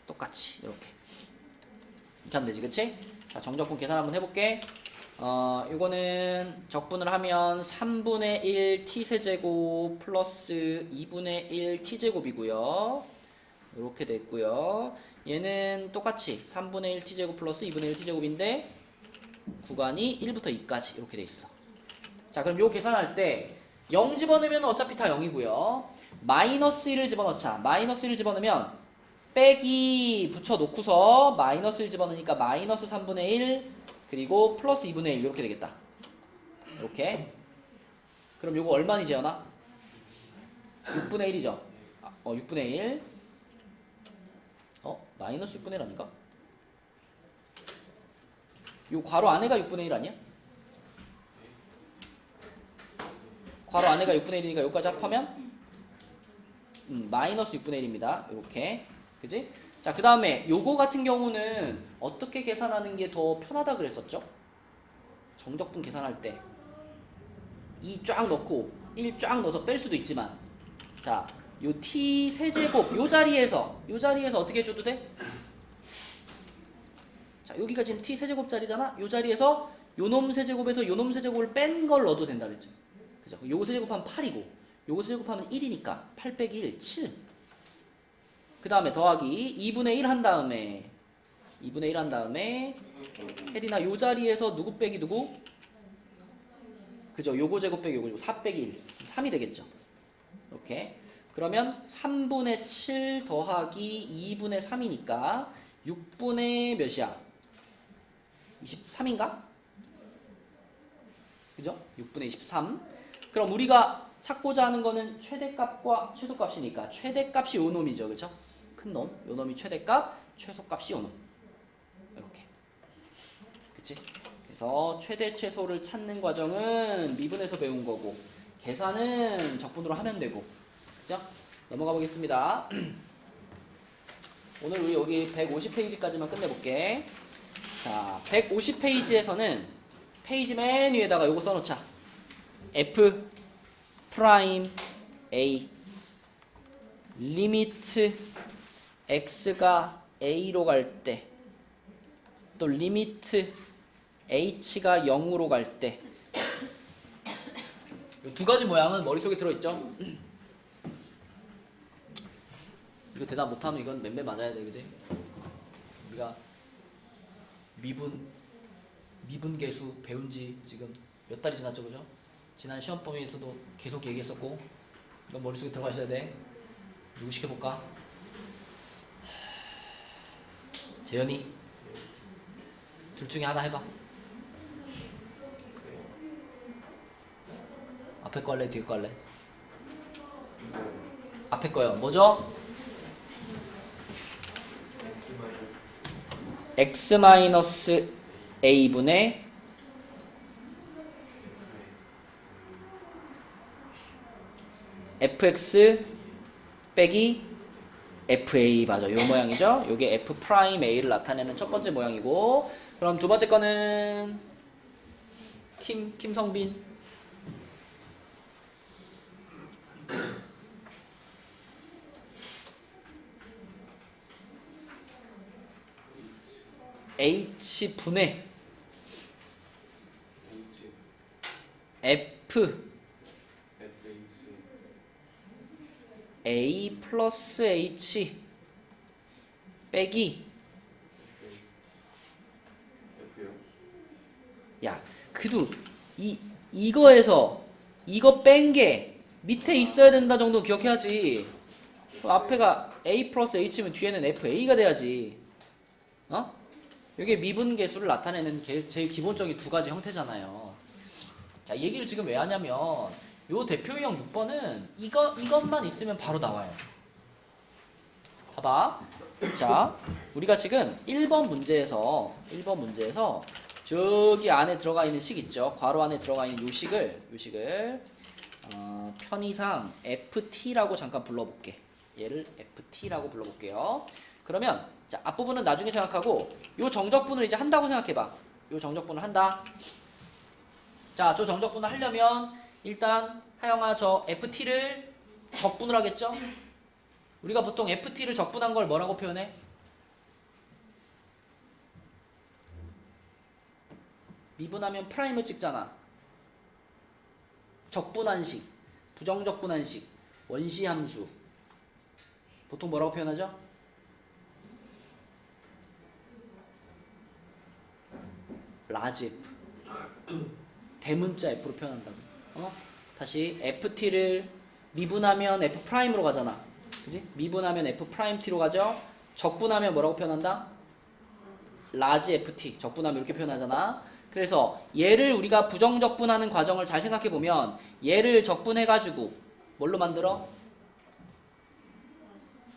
똑같이 이렇게 하면 되지, 그치? 자, 정적분 계산 한번 해볼게. 이거는 적분을 하면 3분의 1 t세제곱 플러스 2분의 1 t제곱이고요. 이렇게 됐고요. 얘는 똑같이 3분의 1 t제곱 플러스 2분의 1 t제곱인데 구간이 1부터 2까지 이렇게 돼 있어. 자, 그럼 요 계산할 때 0 집어넣으면 어차피 다 0이고요. 마이너스 1을 집어넣자. 마이너스 1을 집어넣으면 빼기 붙여놓고서 마이너스 1 집어넣으니까 마이너스 3분의 1 그리고 플러스 2분의 1 이렇게 되겠다. 이렇게. 그럼 요거 얼마니 재현아? 6분의 1이죠. 6분의 1. 마이너스 6분의 1 아닌가? 요 괄호 안에가 6분의 1 아니야? 괄호 안에가 6분의 1이니까 여기까지 합하면 마이너스 6분의 1입니다. 이렇게. 그지? 자, 그 다음에 요거 같은 경우는 어떻게 계산하는 게 더 편하다 그랬었죠? 정적분 계산할 때 2 쫙 넣고 1 쫙 넣어서 뺄 수도 있지만, 자, 요 t 세제곱 요 자리에서 어떻게 해줘도 돼? 자, 여기가 지금 t 세제곱 자리잖아. 요 자리에서 요놈 세제곱에서 요놈 세제곱을 뺀 걸 넣어도 된다 그랬죠. 그죠? 요거 세제곱하면 8이고 요거 세제곱하면 1이니까 8 빼기 1 7. 그 다음에 더하기 2분의 1 한 다음에 혜린아 요 자리에서 누구 빼기 누구? 그죠? 요거 제곱 빼기 요거 제곱 4 빼기 1 3이 되겠죠. 이렇게. 그러면 3분의 7 더하기 2분의 3이니까 6분의 몇이야? 23인가? 그죠? 6분의 23. 그럼 우리가 찾고자 하는 거는 최대값과 최소값이니까 최대값이 요 놈이죠. 그죠? 큰 놈. 요 놈이 최대값, 최소값이 요 놈. 이렇게. 그치? 그래서 최대 최소를 찾는 과정은 미분에서 배운 거고 계산은 적분으로 하면 되고. 그죠? 넘어가 보겠습니다. 오늘 우리 여기 150페이지까지만 끝내볼게. 자, 150페이지에서는 페이지 맨 위에다가 요거 써놓자. F 프라임 A 리미트 X가 A로 갈 때, 또 리미트 H가 0으로 갈 때, 이 두 가지 모양은 머릿속에 들어있죠? 이거 대답 못하면 이건 맴매 맞아야 돼, 그지? 우리가 미분계수 배운 지 지금 몇 달이 지났죠, 그죠? 지난 시험 범위에서도 계속 얘기했었고, 이건 머릿속에 들어가 있어야 돼. 누구 시켜볼까? 재현이? 둘 중에 하나 해봐. 앞에 거 할래? 뒤에 거 할래? 앞에 거요. 뭐죠? x-a분의 fx 빼기 fa 맞아. 요 모양이죠. 요게 f 프라임 a를 나타내는 첫 번째 모양이고, 그럼 두 번째 거는 김성빈. h분의 f a 플러스 h 빼기, 야, 그래도 이거에서 이거 뺀 게 밑에 있어야 된다 정도 기억해야지. 앞에가 a 플러스 h면 뒤에는 fa가 돼야지. 이게 미분계수를 나타내는 제일 기본적인 두 가지 형태잖아요. 자, 얘기를 지금 왜 하냐면 요 대표유형 6번은 이것만 있으면 바로 나와요. 봐봐. 자, 우리가 지금 1번 문제에서 저기 안에 들어가 있는 식 있죠. 괄호 안에 들어가 있는 요 식을 편의상 ft라고 잠깐 불러볼게. 얘를 ft라고 불러볼게요. 그러면 자, 앞부분은 나중에 생각하고 요 정적분을 이제 한다고 생각해봐. 요 정적분을 한다. 자, 저 정적분을 하려면 일단 하영아 저 ft를 적분을 하겠죠? 우리가 보통 ft를 적분한 걸 뭐라고 표현해? 미분하면 프라임을 찍잖아. 적분한식, 부정적분한식, 원시함수. 보통 뭐라고 표현하죠? 라지 F. 대문자 F로 표현한다고. 다시 ft를 미분하면 F'으로 가잖아. 그지? 미분하면 F'T로 가죠? 적분하면 뭐라고 표현한다? 라지 FT. 적분하면 이렇게 표현하잖아. 그래서 얘를 우리가 부정적분하는 과정을 잘 생각해보면 얘를 적분해가지고 뭘로 만들어?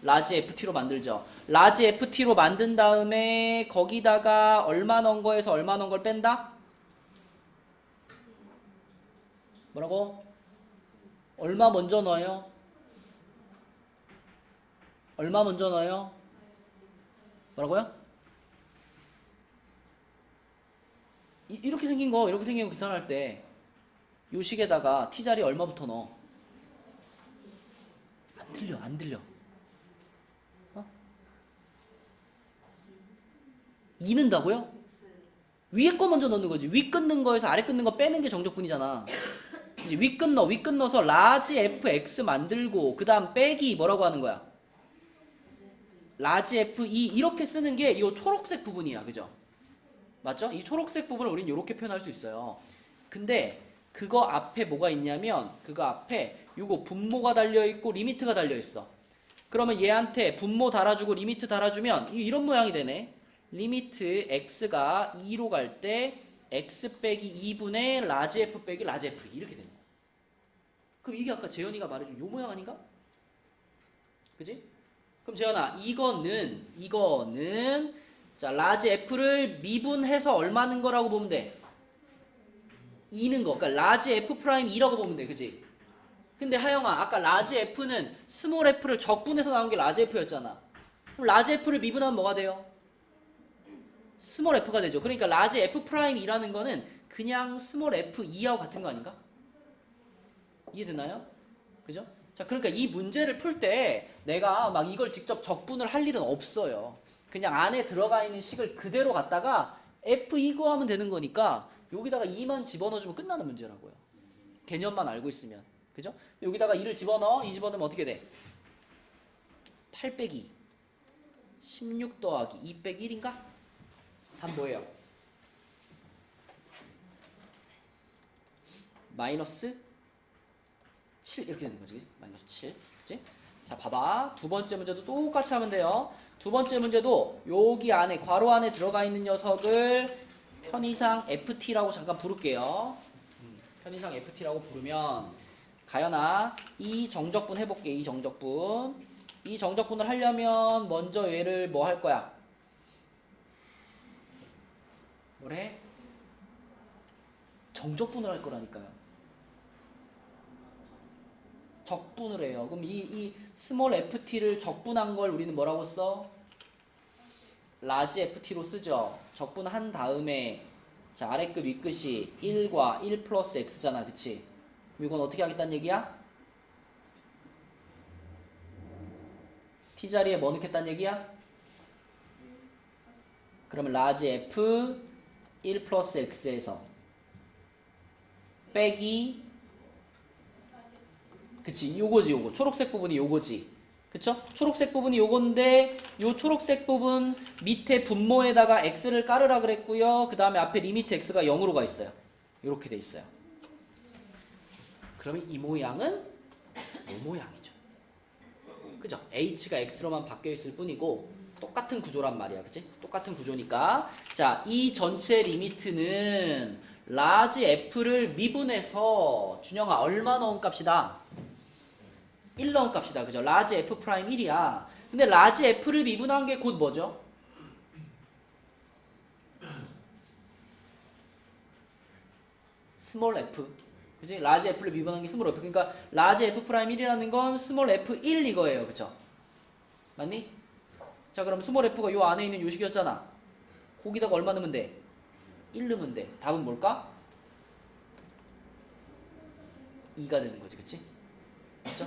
라지 FT로 만들죠. 라지 FT로 만든 다음에 거기다가 얼마 넣은 거에서 얼마 넣은 걸 뺀다? 뭐라고? 얼마 먼저 넣어요? 얼마 먼저 넣어요? 뭐라고요? 이렇게 생긴 거 계산할 때 요 식에다가 t자리 얼마부터 넣어? 안 들려. 2 넣는다고요? 위에 거 먼저 넣는 거지. 위 끊는 거에서 아래 끊는 거 빼는 게 정적분이잖아. 이제 위 끊어서 라지 fx 만들고 그 다음 빼기 뭐라고 하는 거야? 라지 f2 이렇게 쓰는 게 이 초록색 부분이야. 그죠? 맞죠? 이 초록색 부분을 우린 이렇게 표현할 수 있어요. 근데 그거 앞에 뭐가 있냐면 그거 앞에 요거 분모가 달려있고 리미트가 달려있어. 그러면 얘한테 분모 달아주고 리미트 달아주면 이런 모양이 되네. 리미트 x가 2로 갈 때 x 빼기 2분의 라지 f 빼기 라지 f 이렇게 되는 거야. 그럼 이게 아까 재현이가 말해준 요 모양 아닌가? 그지? 그럼 재현아 이거는 자 라지 f를 미분해서 얼마 는 거라고 보면 돼? 2는 거. 그러니까 라지 f 프라임 2라고 보면 돼. 그지? 근데 하영아 아까 라지 f는 스몰 f를 적분해서 나온 게 라지 f였잖아. 그럼 라지 f를 미분하면 뭐가 돼요? 스몰 f가 되죠. 그러니까 라지 f 프라임 2라는 거는 그냥 스몰 f 2하고 같은 거 아닌가? 이해되나요? 그죠? 자, 그러니까 이 문제를 풀 때 내가 막 이걸 직접 적분을 할 일은 없어요. 그냥 안에 들어가 있는 식을 그대로 갖다가 F2 구하면 되는 거니까 여기다가 2만 집어넣어주면 끝나는 문제라고요. 개념만 알고 있으면. 그죠? 여기다가 2를 집어넣어. 2 집어넣으면 어떻게 돼? 8 빼기 16 더하기 2 빼기 1인가? 답 뭐예요? 마이너스 7 이렇게 되는 거지. 마이너스 7. 그치? 자, 봐봐. 두 번째 문제도 똑같이 하면 돼요. 두 번째 문제도 여기 안에 괄호 안에 들어가 있는 녀석을 편의상 ft라고 잠깐 부를게요. 편의상 ft라고 부르면 가연아 이 정적분 해볼게. 이 정적분을 하려면 먼저 얘를 뭐 할 거야? 뭐래? 정적분을 할 거라니까요. 적분을 해요. 그럼 이 스몰 ft를 적분한 걸 우리는 뭐라고 써? 라지 ft로 쓰죠. 적분한 다음에 자 아래끝 윗끝이 1과 1 플러스 x잖아. 그치? 그럼 이건 어떻게 하겠다는 얘기야? t자리에 뭐 넣겠다는 얘기야? 그러면 라지 f 1 플러스 x에서 빼기 그치 요거지 요거 초록색 부분이 요거지 그쵸? 초록색 부분이 요건데 요 초록색 부분 밑에 분모에다가 x를 깔으라 그랬고요. 그 다음에 앞에 리미트 x가 0으로 가 있어요. 요렇게 돼 있어요. 그러면 이 모양은 요 모양이죠. 그죠? h가 x로만 바뀌어 있을 뿐이고 똑같은 구조란 말이야. 그치? 똑같은 구조니까 자, 이 전체 리미트는 라지 f를 미분해서 준영아 얼마 넣은 값이다? 1 넣은 값이다. 그죠? 라지 f 프라임 1이야. 근데 라지 F를 미분한 게 곧 뭐죠? 스몰 F. 그지? 라지 F를 미분한 게 스몰 F. 그러니까 라지 F 프라임 1이라는 건 스몰 F1 이거예요. 그쵸? 맞니? 자, 그럼 스몰 F가 요 안에 있는 요식이었잖아. 거기다가 얼마 넣으면 돼? 1 넣으면 돼. 답은 뭘까? 2가 되는 거지. 그치? 그쵸?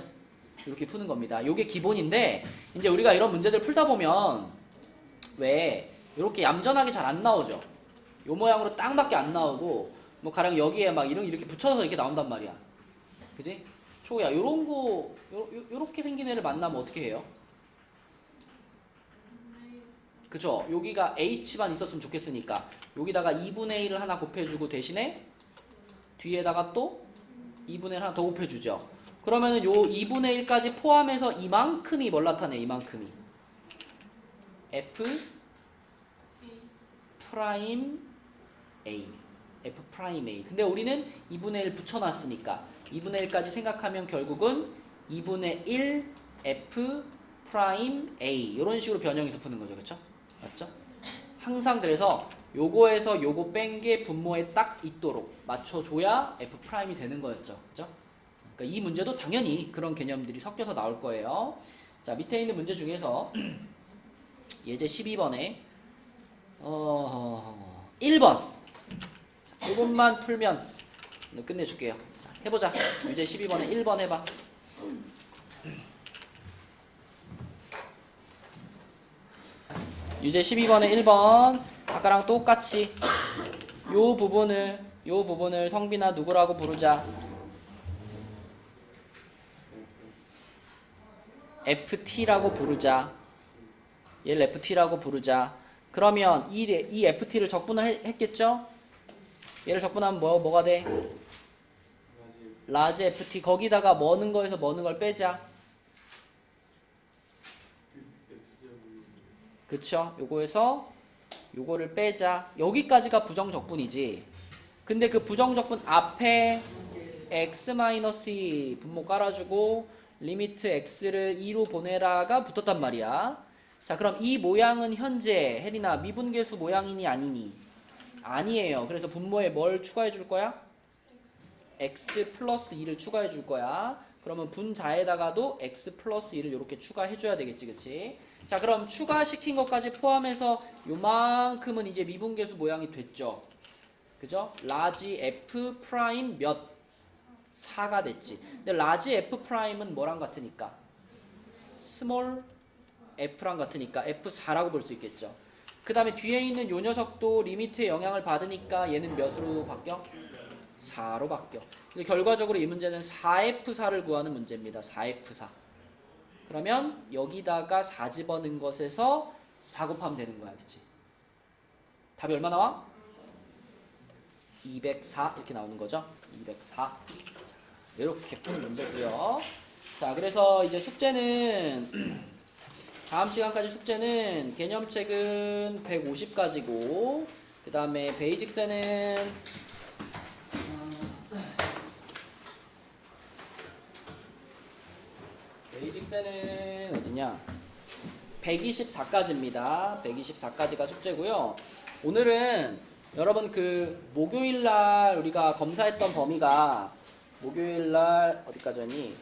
이렇게 푸는 겁니다. 요게 기본인데 이제 우리가 이런 문제들 풀다 보면 왜 이렇게 얌전하게 잘 안 나오죠? 요 모양으로 딱 맞게 안 나오고 뭐 가령 여기에 막 이렇게 붙여서 이렇게 나온단 말이야. 그지? 초야 요런 거 요렇게 생긴 애를 만나면 어떻게 해요? 그죠? 여기가 H만 있었으면 좋겠으니까 여기다가 2분의 1을 하나 곱해주고 대신에 뒤에다가 또 2분의 1 하나 더 곱해주죠. 그러면은 요 2분의 1까지 포함해서 이만큼이 뭘 나타내? 이만큼이 F 프라임 A F 프라임 A. 근데 우리는 2분의 1 붙여놨으니까 2분의 1까지 생각하면 결국은 2분의 1 F 프라임 A 이런 식으로 변형해서 푸는 거죠. 그쵸? 맞죠? 항상 그래서 요거에서 요거 뺀 게 분모에 딱 있도록 맞춰줘야 F 프라임이 되는 거였죠. 그죠? 그러니까 이 문제도 당연히 그런 개념들이 섞여서 나올 거예요. 자, 밑에 있는 문제 중에서 예제 12번에 1번 조금만 풀면 끝내줄게요. 자, 해보자. 유제 12번에 1번 해봐. 유제 12번에 1번 아까랑 똑같이 요 부분을 성빈아 누구라고 부르자? FT라고 부르자. 얘를 FT라고 부르자. 그러면 이 FT를 적분을 했겠죠? 얘를 적분하면 뭐가 돼? 라지 FT. 거기다가 머는 거에서 머는 걸 빼자. 그쵸? 요거에서 요거를 빼자. 여기까지가 부정적분이지. 근데 그 부정적분 앞에 x-2 분모 깔아주고 리미트 x를 2로 보내라가 붙었단 말이야. 자, 그럼 이 모양은 현재 혜린아 미분계수 모양이니 아니니? 아니에요. 그래서 분모에 뭘 추가해 줄 거야? x 플러스 2를 추가해 줄 거야. 그러면 분자에다가도 x 플러스 2를 이렇게 추가해 줘야 되겠지. 그치? 자, 그럼 추가시킨 것까지 포함해서 요만큼은 이제 미분계수 모양이 됐죠. 그죠? 라지 f 프라임 몇? 4가 됐지. 근데 라지 f 프라임은 뭐랑 같으니까? 스몰 f랑 같으니까 f4라고 볼 수 있겠죠. 그 다음에 뒤에 있는 요 녀석도 리미트의 영향을 받으니까 얘는 몇으로 바뀌어? 4로 바뀌어. 결과적으로 이 문제는 4f4를 구하는 문제입니다. 4f4. 그러면 여기다가 4 집어넣은 것에서 4 곱하면 되는 거야. 그치? 답이 얼마 나와? 204 이렇게 나오는 거죠. 204. 이렇게 푸는 문제고요. 자, 그래서 이제 숙제는 다음 시간까지 숙제는 개념책은 150가지고 그 다음에 베이직세는 어디냐? 124까지입니다. 124까지가 숙제고요. 오늘은 여러분 그 목요일날 우리가 검사했던 범위가 목요일날 어디까지였니?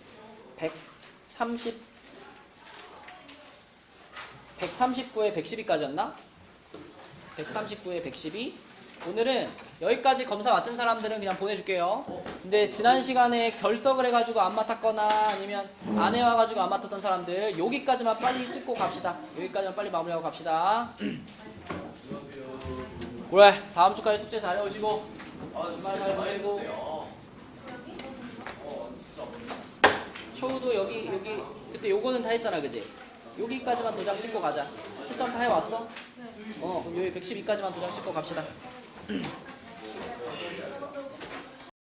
139에 112까지였나? 139에 112. 오늘은 여기까지 검사 맡은 사람들은 그냥 보내줄게요. 근데 지난 시간에 결석을 해가지고 안 맡았거나 아니면 안 해와가지고 안 맡았던 사람들 여기까지만 빨리 찍고 갑시다. 여기까지만 빨리 마무리하고 갑시다. 그래, 다음 주까지 숙제 잘 해오시고 주말 잘 보내고 쇼도 여기 그때 요거는 다 했잖아. 그지? 여기까지만 도장 찍고 가자. 채점 다 해왔어? 그럼 여기 112까지만 도장 찍고 갑시다.